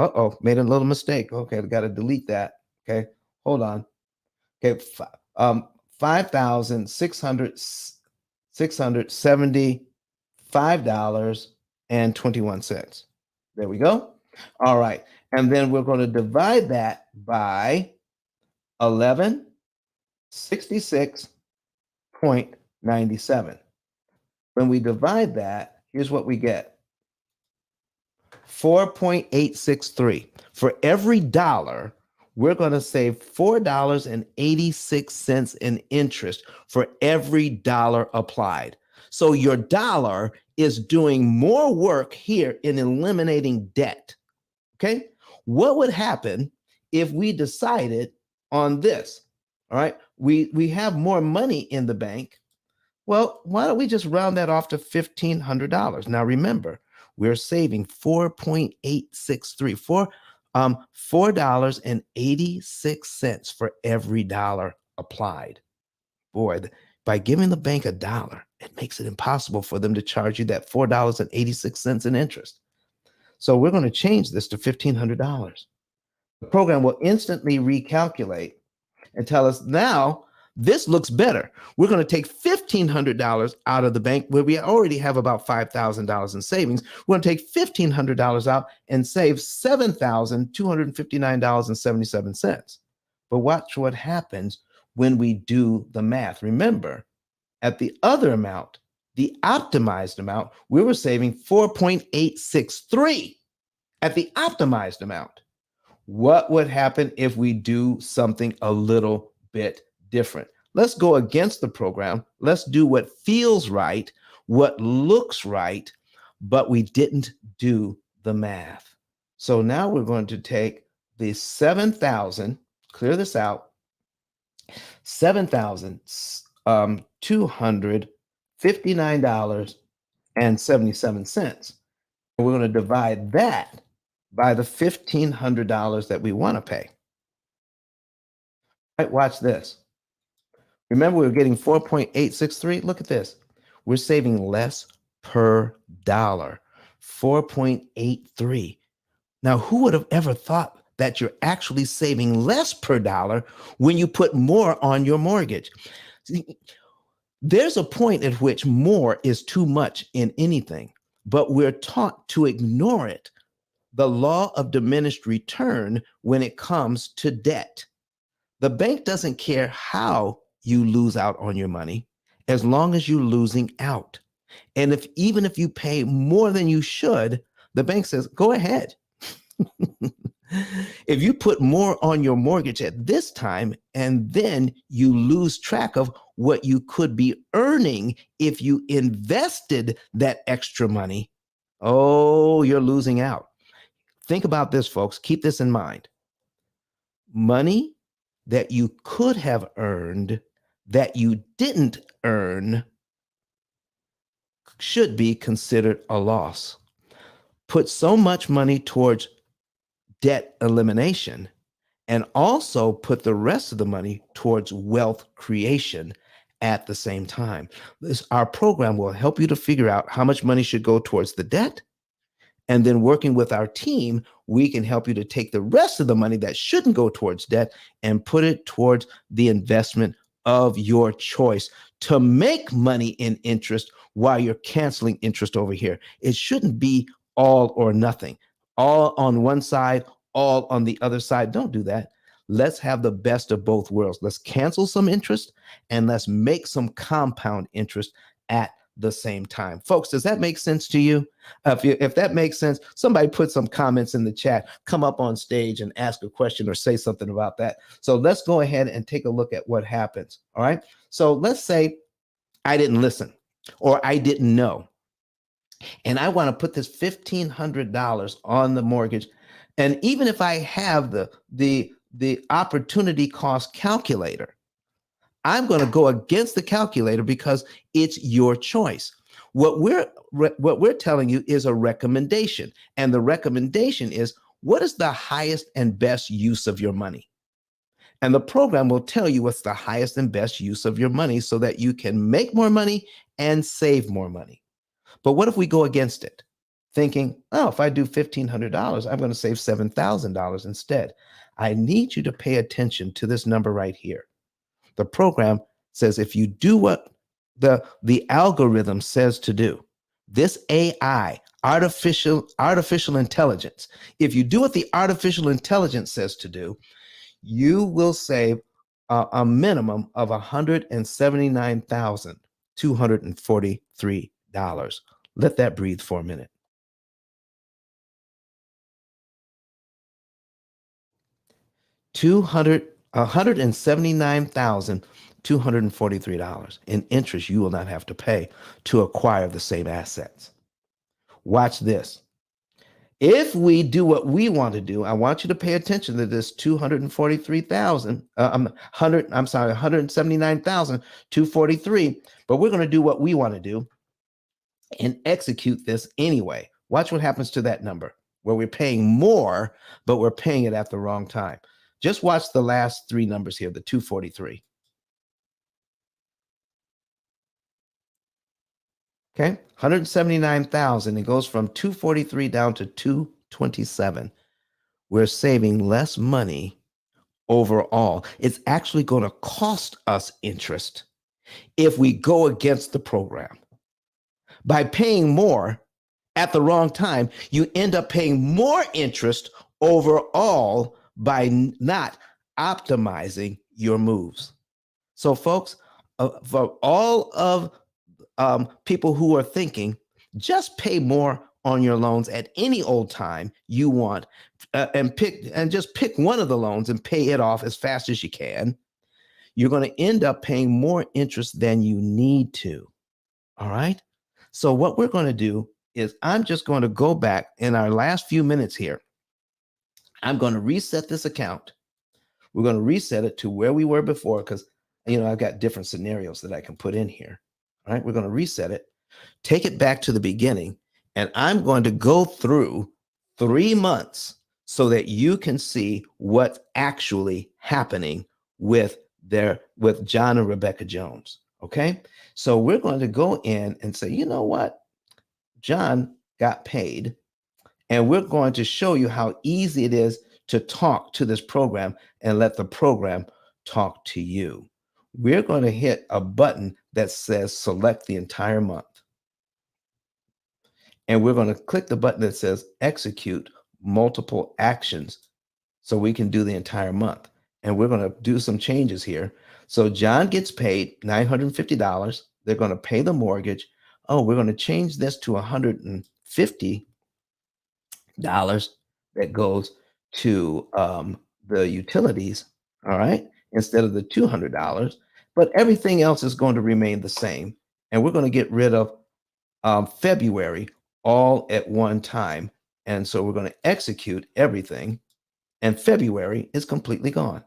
Made a little mistake. Okay, we got to delete that. Okay, hold on. Okay, $5,675.21. There we go. All right, and then we're going to divide that by 1166.97. When we divide that, here's what we get. 4.863. For every dollar, we're going to save $4.86 in interest for every dollar applied. So your dollar is doing more work here in eliminating debt. Okay? What would happen if we decided on this? All right, we have more money in the bank. Well, why don't we just round that off to $1,500? Now remember, we're saving 4.863, $4.86 for every dollar applied. Boy, by giving the bank a dollar, it makes it impossible for them to charge you that $4.86 in interest. So we're going to change this to $1,500. The program will instantly recalculate and tell us now this looks better. We're going to take $1,500 out of the bank where we already have about $5,000 in savings. We're going to take $1,500 out and save $7,259.77. But watch what happens when we do the math. Remember, at the other amount, the optimized amount, we were saving 4.863 at the optimized amount. What would happen if we do something a little bit different? Let's go against the program. Let's do what feels right, what looks right, but we didn't do the math. So now we're going to take the 7,000, clear this out, $7,259.77. And we're going to divide that by the $1,500 that we want to pay. Right, watch this. Remember, we were getting 4.863. Look at this. We're saving less per dollar, 4.83. Now, who would have ever thought that you're actually saving less per dollar when you put more on your mortgage? See, there's a point at which more is too much in anything, but we're taught to ignore it. The law of diminished return when it comes to debt. The bank doesn't care how you lose out on your money as long as you're losing out. And even if you pay more than you should, the bank says, go ahead. If you put more on your mortgage at this time and then you lose track of what you could be earning if you invested that extra money, oh, you're losing out. Think about this, folks. Keep this in mind. Money that you could have earned that you didn't earn should be considered a loss. Put so much money towards debt elimination and also put the rest of the money towards wealth creation at the same time. Our program will help you to figure out how much money should go towards the debt. And then working with our team, we can help you to take the rest of the money that shouldn't go towards debt and put it towards the investment of your choice to make money in interest while you're canceling interest over here. It shouldn't be all or nothing, all on one side, all on the other side. Don't do that. Let's have the best of both worlds. Let's cancel some interest and let's make some compound interest at the same time. Folks, does that make sense to you? If that makes sense, somebody put some comments in the chat, come up on stage and ask a question or say something about that. So let's go ahead and take a look at what happens. All right. So let's say I didn't listen or I didn't know. And I want to put this $1,500 on the mortgage. And even if I have the opportunity cost calculator, I'm going to go against the calculator because it's your choice. What we're telling you is a recommendation. And the recommendation is, what is the highest and best use of your money? And the program will tell you what's the highest and best use of your money so that you can make more money and save more money. But what if we go against it? Thinking, oh, if I do $1,500, I'm going to save $7,000 instead. I need you to pay attention to this number right here. The program says if you do what the algorithm says to do, this AI, artificial intelligence, if you do what the artificial intelligence says to do, you will save a minimum of $179,243. Let that breathe for a minute. $179,243 in interest you will not have to pay to acquire the same assets. Watch this. If we do what we want to do, I want you to pay attention to this $179,243, but we're going to do what we want to do and execute this anyway. Watch what happens to that number where we're paying more, but we're paying it at the wrong time. Just watch the last three numbers here, the 243. Okay, 179,000. It goes from 243 down to 227. We're saving less money overall. It's actually going to cost us interest if we go against the program. By paying more at the wrong time, you end up paying more interest overall by not optimizing your moves. So, folks, for all of people who are thinking, just pay more on your loans at any old time you want, and just pick one of the loans and pay it off as fast as you can. You're going to end up paying more interest than you need to. All right. So what we're going to do is I'm just going to go back in our last few minutes here. I'm going to reset this account. We're going to reset it to where we were before because, I've got different scenarios that I can put in here. All right. We're going to reset it, take it back to the beginning, and I'm going to go through 3 months so that you can see what's actually happening with John and Rebecca Jones. Okay. So we're going to go in and say, you know what? John got paid, and we're going to show you how easy it is to talk to this program and let the program talk to you. We're going to hit a button that says select the entire month. And we're going to click the button that says execute multiple actions so we can do the entire month. And we're going to do some changes here. So John gets paid $950. They're going to pay the mortgage. Oh, we're going to change this to $150 that goes to the utilities, all right, instead of the $200. But everything else is going to remain the same. And we're going to get rid of February all at one time. And so we're going to execute everything. And February is completely gone.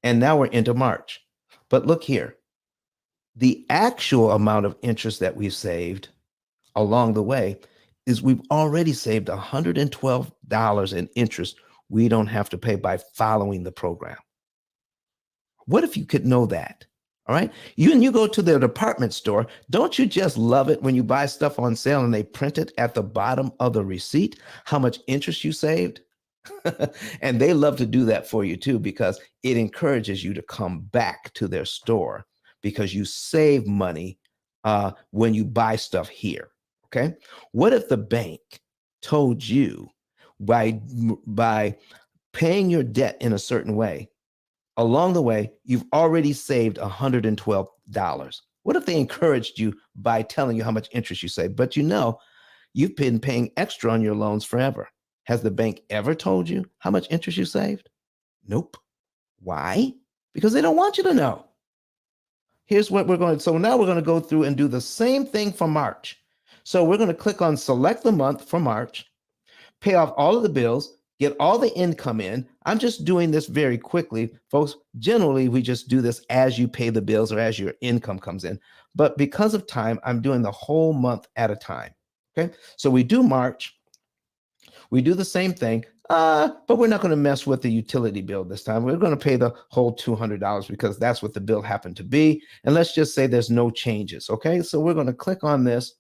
And now we're into March. But look here. The actual amount of interest that we've saved along the way is we've already saved $112 in interest we don't have to pay by following the program. What if you could know that? All right. You go to the department store. Don't you just love it when you buy stuff on sale and they print it at the bottom of the receipt, how much interest you saved? And they love to do that for you too, because it encourages you to come back to their store because you save money when you buy stuff here. Okay. What if the bank told you by paying your debt in a certain way, along the way, you've already saved $112? What if they encouraged you by telling you how much interest you save, but you've been paying extra on your loans forever? Has the bank ever told you how much interest you saved? Nope. Why? Because they don't want you to know. Here's what we're going to, so now we're going to go through and do the same thing for March. So we're going to click on select the month for March, pay off all of the bills, get all the income in. I'm just doing this very quickly, folks. Generally, we just do this as you pay the bills or as your income comes in. But because of time, I'm doing the whole month at a time. Okay. So we do March. We do the same thing, but we're not going to mess with the utility bill this time. We're going to pay the whole $200 because that's what the bill happened to be. And let's just say there's no changes. Okay. So we're going to click on this.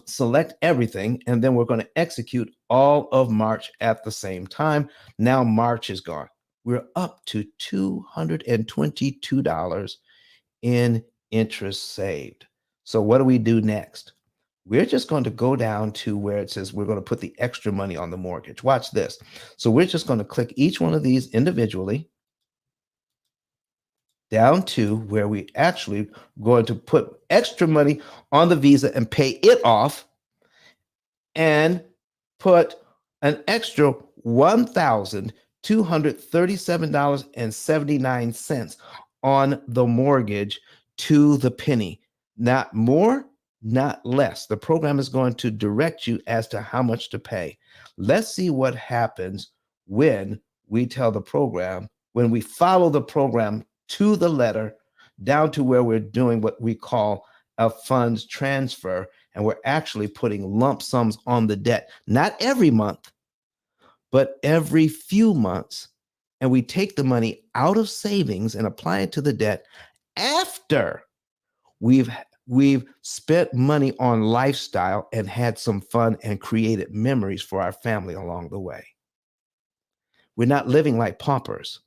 Select everything, and then we're going to execute all of March at the same time. Now March is gone. We're up to $222 in interest saved. So what do we do next? We're just going to go down to where it says we're going to put the extra money on the mortgage. Watch this. So we're just going to click each one of these individually down to where we actually going to put extra money on the Visa and pay it off, and put an extra $1,237.79 on the mortgage to the penny. Not more, not less. The program is going to direct you as to how much to pay. Let's see what happens when we tell the program, when we follow the program to the letter down to where we're doing what we call a funds transfer, and we're actually putting lump sums on the debt, not every month, but every few months. And we take the money out of savings and apply it to the debt after we've We've spent money on lifestyle and had some fun and created memories for our family along the way. We're not living like paupers.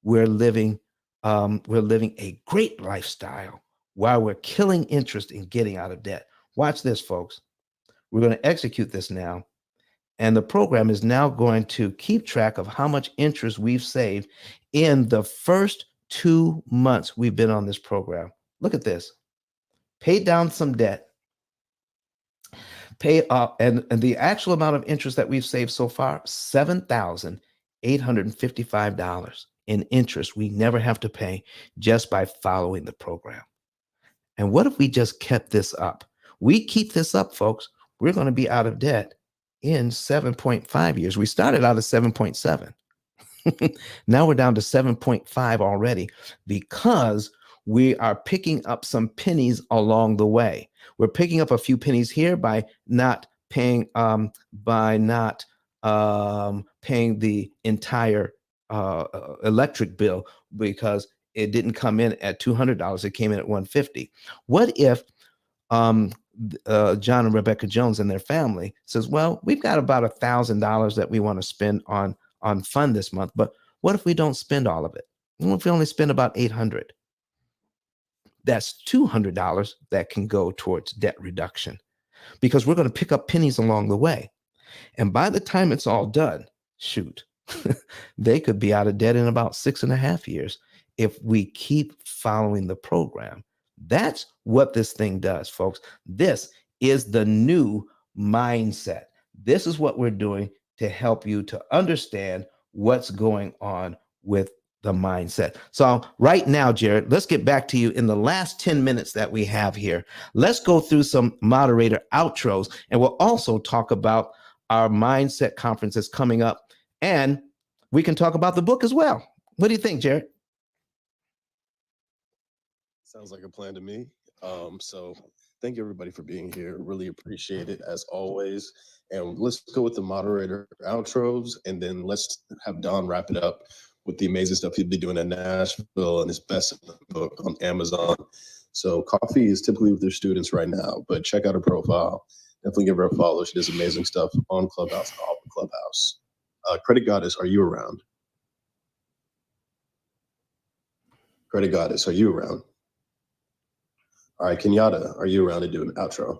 We're living a great lifestyle while we're killing interest in getting out of debt. Watch this, folks. We're going to execute this now. And the program is now going to keep track of how much interest we've saved in the first 2 months we've been on this program. Look at this. Paid down some debt, pay up, and the actual amount of interest that we've saved so far, $7,855 in interest we never have to pay just by following the program. And what if we just kept this up? We keep this up, folks, we're going to be out of debt in 7.5 years. We started out at 7.7. Now we're down to 7.5 already because we are picking up some pennies along the way. We're picking up a few pennies here by not paying paying the entire electric bill because it didn't come in at $200. It came in at $150. What if John and Rebecca Jones and their family says, well, we've got about $1,000 that we want to spend on fun this month, but what if we don't spend all of it? What if we only spend about $800? That's $200 that can go towards debt reduction because we're going to pick up pennies along the way. And by the time it's all done, shoot, they could be out of debt in about 6.5 years if we keep following the program. That's what this thing does, folks. This is the new mindset. This is what we're doing to help you to understand what's going on with the mindset. So right now, Jared, let's get back to you in the last 10 minutes that we have here. Let's go through some moderator outros, and we'll also talk about our mindset conference that's coming up, and we can talk about the book as well. What do you think, Jared? Sounds like a plan to me. So thank you everybody for being here. Really appreciate it as always. And let's go with the moderator outros, and then let's have Don wrap it up with the amazing stuff he'll be doing at Nashville and his best book on Amazon. So Coffee is typically with their students right now, but check out her profile. Definitely give her a follow. She does amazing stuff on Clubhouse and off the Clubhouse. Credit Goddess, are you around? Credit Goddess, are you around? All right, Kenyatta, are you around to do an outro?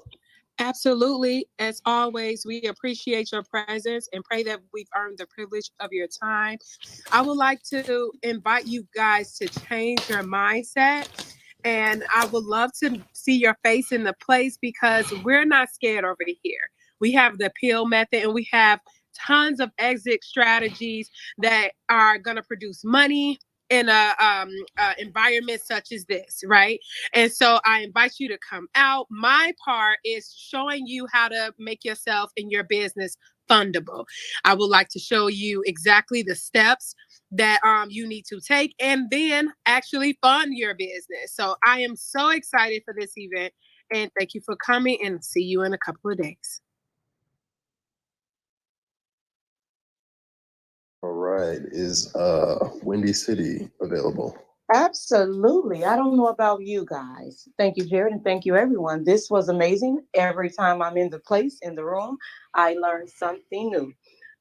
Absolutely. As always, we appreciate your presence and pray that we've earned the privilege of your time. I would like to invite you guys to change your mindset. And I would love to see your face in the place because we're not scared over here. We have the P.I.L.L method, and we have tons of exit strategies that are going to produce money in a environment such as this, right? And so I invite you to come out. My part is showing you how to make yourself and your business fundable. I would like to show you exactly the steps that you need to take and then actually fund your business. So I am so excited for this event, and thank you for coming, and see you in a couple of days. All right, is Windy City available? Absolutely. I don't know about you guys. Thank you, Jared, and thank you, everyone. This was amazing. Every time I'm in the place, in the room, I learn something new.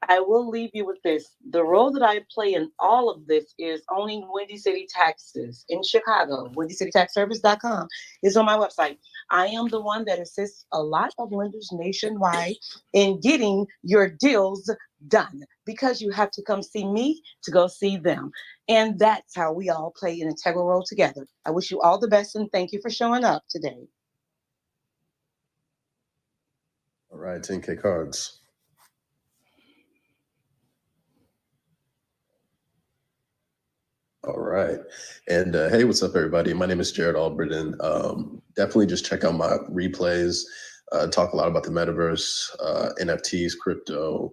I will leave you with this. The role that I play in all of this is owning Windy City Taxes in Chicago. WindyCityTaxService.com is on my website. I am the one that assists a lot of lenders nationwide in getting your deals done because you have to come see me to go see them. And that's how we all play an integral role together. I wish you all the best and thank you for showing up today. All right, 10K cards. All right. And hey, what's up, everybody? My name is Jared Albritton. Definitely just check out my replays. Talk a lot about the metaverse, NFTs, crypto,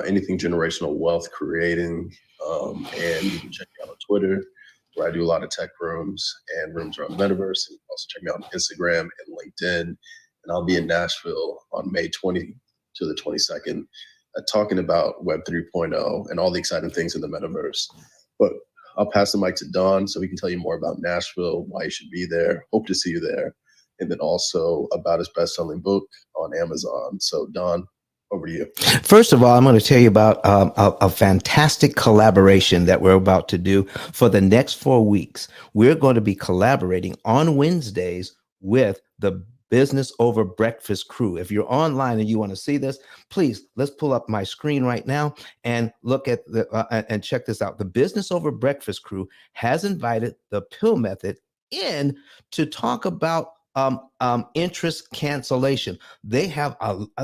anything generational wealth creating. And you can check me out on Twitter, where I do a lot of tech rooms and rooms around the metaverse. And also check me out on Instagram and LinkedIn. And I'll be in Nashville on May 20 to the 22nd, talking about Web 3.0 and all the exciting things in the metaverse. But I'll pass the mic to Don so we can tell you more about Nashville, why you should be there. Hope to see you there. and then also about his best-selling book on Amazon. So Don, over to you. First of all, I'm going to tell you about a fantastic collaboration that we're about to do for the next 4 weeks. We're going to be collaborating on Wednesdays with the Business Over Breakfast crew. If you're online and you want to see this, please, let's pull up my screen right now and look at and check this out. The Business Over Breakfast crew has invited the P.I.L.L method in to talk about interest cancellation. They have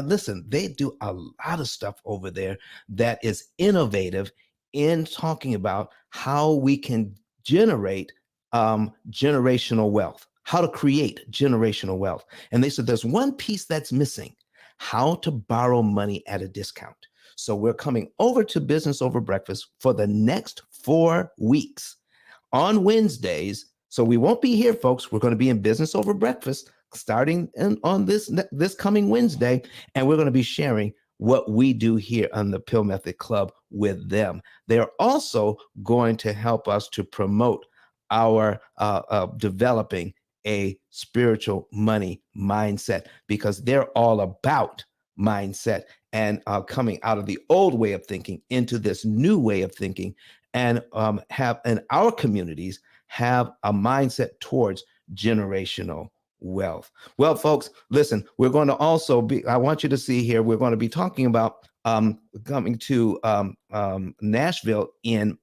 listen, they do a lot of stuff over there that is innovative in talking about how we can generate generational wealth, how to create generational wealth. And they said there's one piece that's missing: how to borrow money at a discount. So we're coming over to Business Over Breakfast for the next 4 weeks on Wednesdays. So we won't be here, folks. We're going to be in Business Over Breakfast starting on this coming Wednesday, and we're going to be sharing what we do here on the P.I.L.L Method Club with them. They're also going to help us to promote our developing a spiritual money mindset, because they're all about mindset and coming out of the old way of thinking into this new way of thinking, and have in our communities have a mindset towards generational wealth. Well, folks, listen, we're going to also be, I want you to see here, we're going to be talking about coming to Nashville in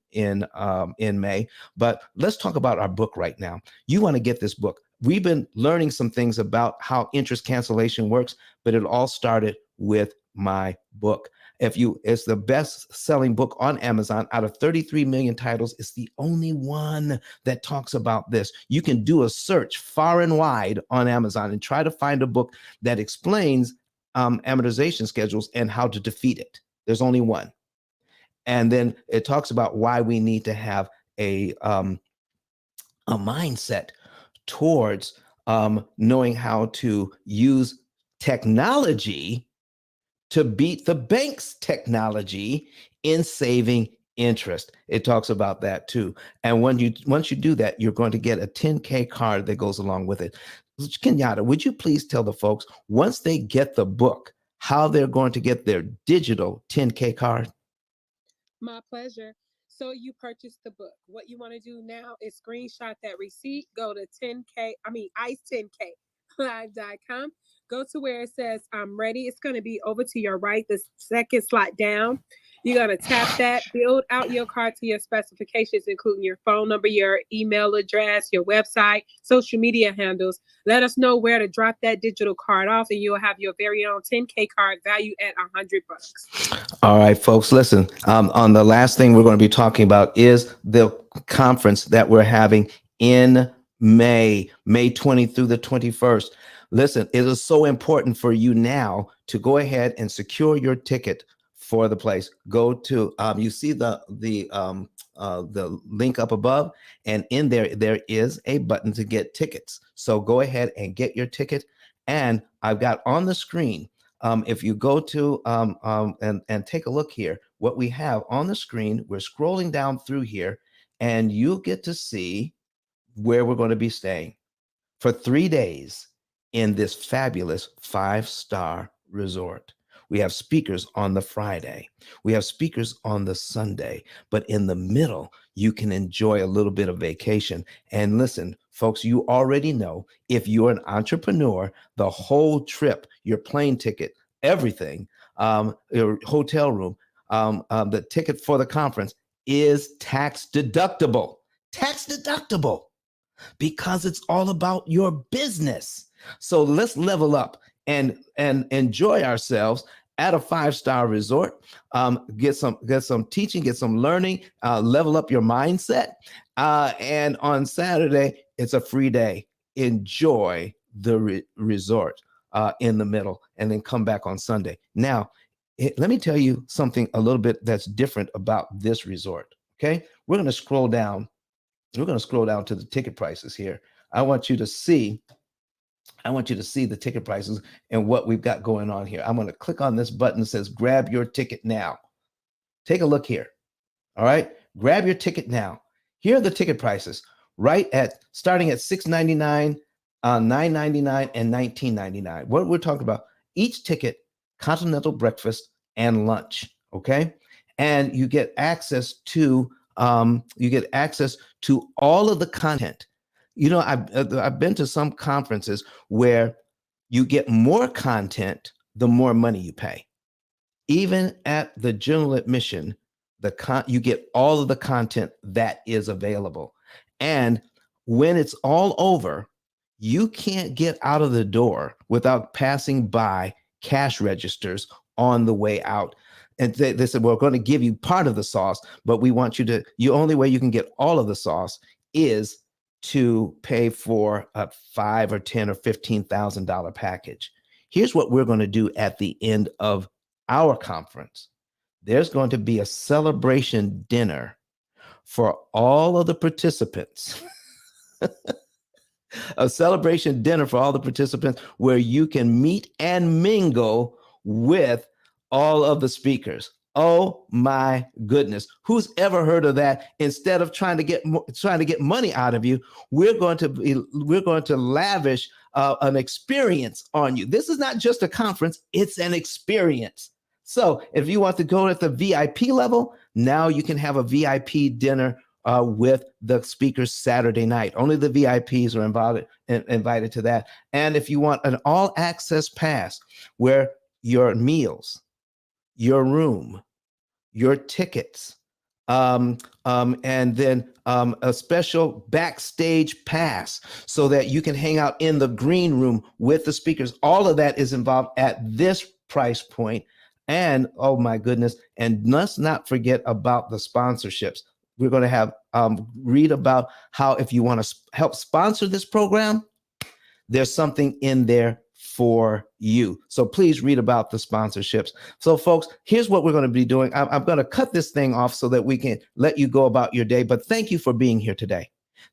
May. But let's talk about our book right now. You want to get this book. We've been learning some things about how interest cancellation works, but it all started with my book. It's the best-selling book on Amazon. Out of 33 million titles, it's the only one that talks about this. You can do a search far and wide on Amazon and try to find a book that explains amortization schedules and how to defeat it. There's only one. And then it talks about why we need to have a mindset towards knowing how to use technology to beat the bank's technology in saving interest. It talks about that too. And once you do that, you're going to get a 10K card that goes along with it. Kenyatta, would you please tell the folks, once they get the book, how they're going to get their digital 10K card? My pleasure. So you purchased the book. What you want to do now is screenshot that receipt, go to ice10K live.com. Go to where it says I'm ready. It's going to be over to your right, the second slot down. You're going to tap that, build out your card to your specifications, including your phone number, your email address, your website, social media handles. Let us know where to drop that digital card off, and you'll have your very own 10K card valued at $100. All right, folks, listen, on the last thing we're going to be talking about is the conference that we're having in May 20th through the 21st. Listen, it is so important for you now to go ahead and secure your ticket for the place. Go to you see the link up above, and in there is a button to get tickets. So go ahead and get your ticket. And I've got on the screen, if you go to and take a look here, what we have on the screen, we're scrolling down through here, and you'll get to see where we're going to be staying for 3 days in this fabulous 5-star resort. We have speakers on the Friday. We have speakers on the Sunday. But in the middle, you can enjoy a little bit of vacation. And listen, folks, you already know, if you're an entrepreneur, the whole trip, your plane ticket, everything, your hotel room, the ticket for the conference is tax deductible. Tax deductible, because it's all about your business. So let's level up and enjoy ourselves at a 5-star resort. Get some teaching, get some learning, level up your mindset. And on Saturday, it's a free day. Enjoy the resort in the middle, and then come back on Sunday. Now, let me tell you something a little bit that's different about this resort. Okay, we're going to scroll down. We're going to scroll down to the ticket prices here. I want you to see the ticket prices and what we've got going on here. I'm going to click on this button that says grab your ticket now. Take a look here. All right. Grab your ticket now. Here are the ticket prices, right at starting at $6.99 $9.99 and $19.99. What we're talking about, each ticket, continental breakfast and lunch, okay? And you get access to all of the content. You know, I've been to some conferences where you get more content the more money you pay. Even at the general admission, you get all of the content that is available. And when it's all over, you can't get out of the door without passing by cash registers on the way out. And they said, we're going to give you part of the sauce, but we want you to, the only way you can get all of the sauce is to pay for a $5,000 or $10,000 or $15,000 package. Here's what we're going to do at the end of our conference. There's going to be a celebration dinner for all of the participants. A celebration dinner for all the participants where you can meet and mingle with all of the speakers. Oh my goodness. Who's ever heard of that? Instead of trying to get money out of you, we're going to lavish an experience on you. This is not just a conference, it's an experience. So if you want to go at the VIP level, now you can have a VIP dinner with the speakers Saturday night. Only the VIPs are invited to that. And if you want an all access pass where your meals, your room, your tickets, and then a special backstage pass so that you can hang out in the green room with the speakers. All of that is involved at this price point. And oh my goodness, and let's not forget about the sponsorships. We're going to have read about how if you want to help sponsor this program, there's something in there for you. So please read about the sponsorships. So folks, here's what we're going to be doing. I'm going to cut this thing off so that we can let you go about your day. But thank you for being here today.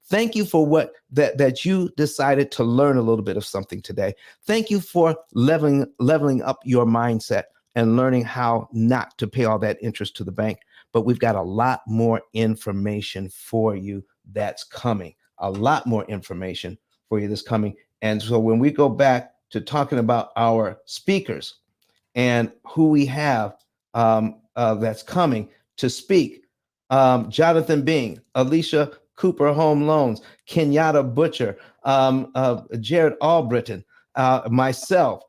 Thank you for that you decided to learn a little bit of something today. Thank you for leveling up your mindset and learning how not to pay all that interest to the bank. But we've got a lot more information for you that's coming. A lot more information for you that's coming. And so when we go back to talking about our speakers and who we have that's coming to speak, Jonathan Bing, Alicia Cooper Home Loans, Kenyatta Butcher, Jared Albritton, myself,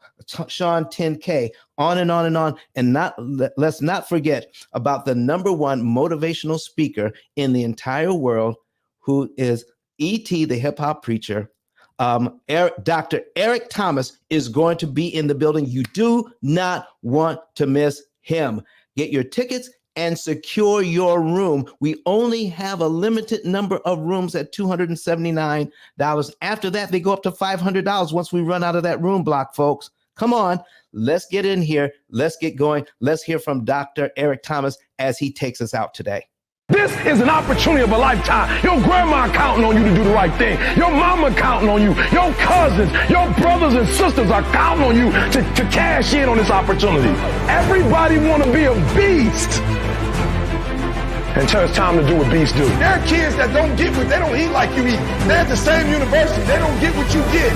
Sean 10K, on and on and on. And let's not forget about the #1 motivational speaker in the entire world, who is E.T., the hip hop preacher. Dr. Eric Thomas is going to be in the building. You do not want to miss him. Get your tickets and secure your room. We only have a limited number of rooms at $279. After that, they go up to $500 once we run out of that room block, folks. Come on, let's get in here. Let's get going. Let's hear from Dr. Eric Thomas as he takes us out today. This is an opportunity of a lifetime. Your grandma counting on you to do the right thing. Your mama counting on you. Your cousins, your brothers and sisters are counting on you to cash in on this opportunity. Everybody want to be a beast until it's time to do what beasts do. There are kids that don't eat like you eat. They're at the same university. They don't get what you get.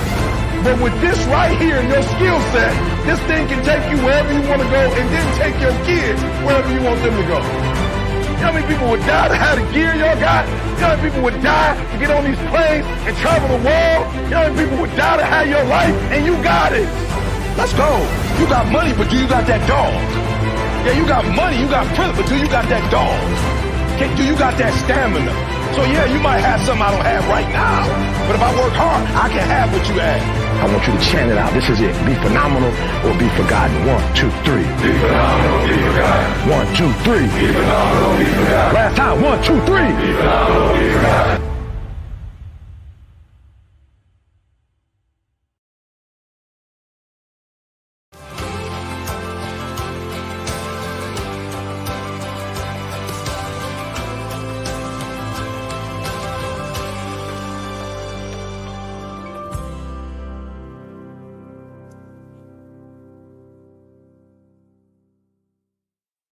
But with this right here, your skill set, this thing can take you wherever you want to go and then take your kids wherever you want them to go. You know how many people would die to have the gear y'all got? You know how many people would die to get on these planes and travel the world? You know how many people would die to have your life? And you got it. Let's go. You got money, but do you got that dog? Yeah, you got money, you got privilege, but do you got that dog? Do you got that stamina? So yeah, you might have something I don't have right now, but if I work hard, I can have what you have. I want you to chant it out. This is it. Be phenomenal or be forgotten. 1, 2, 3. Be phenomenal, be forgotten. 1, 2, 3. Be phenomenal, be forgotten. Last time. 1, 2, 3. Be phenomenal, be forgotten.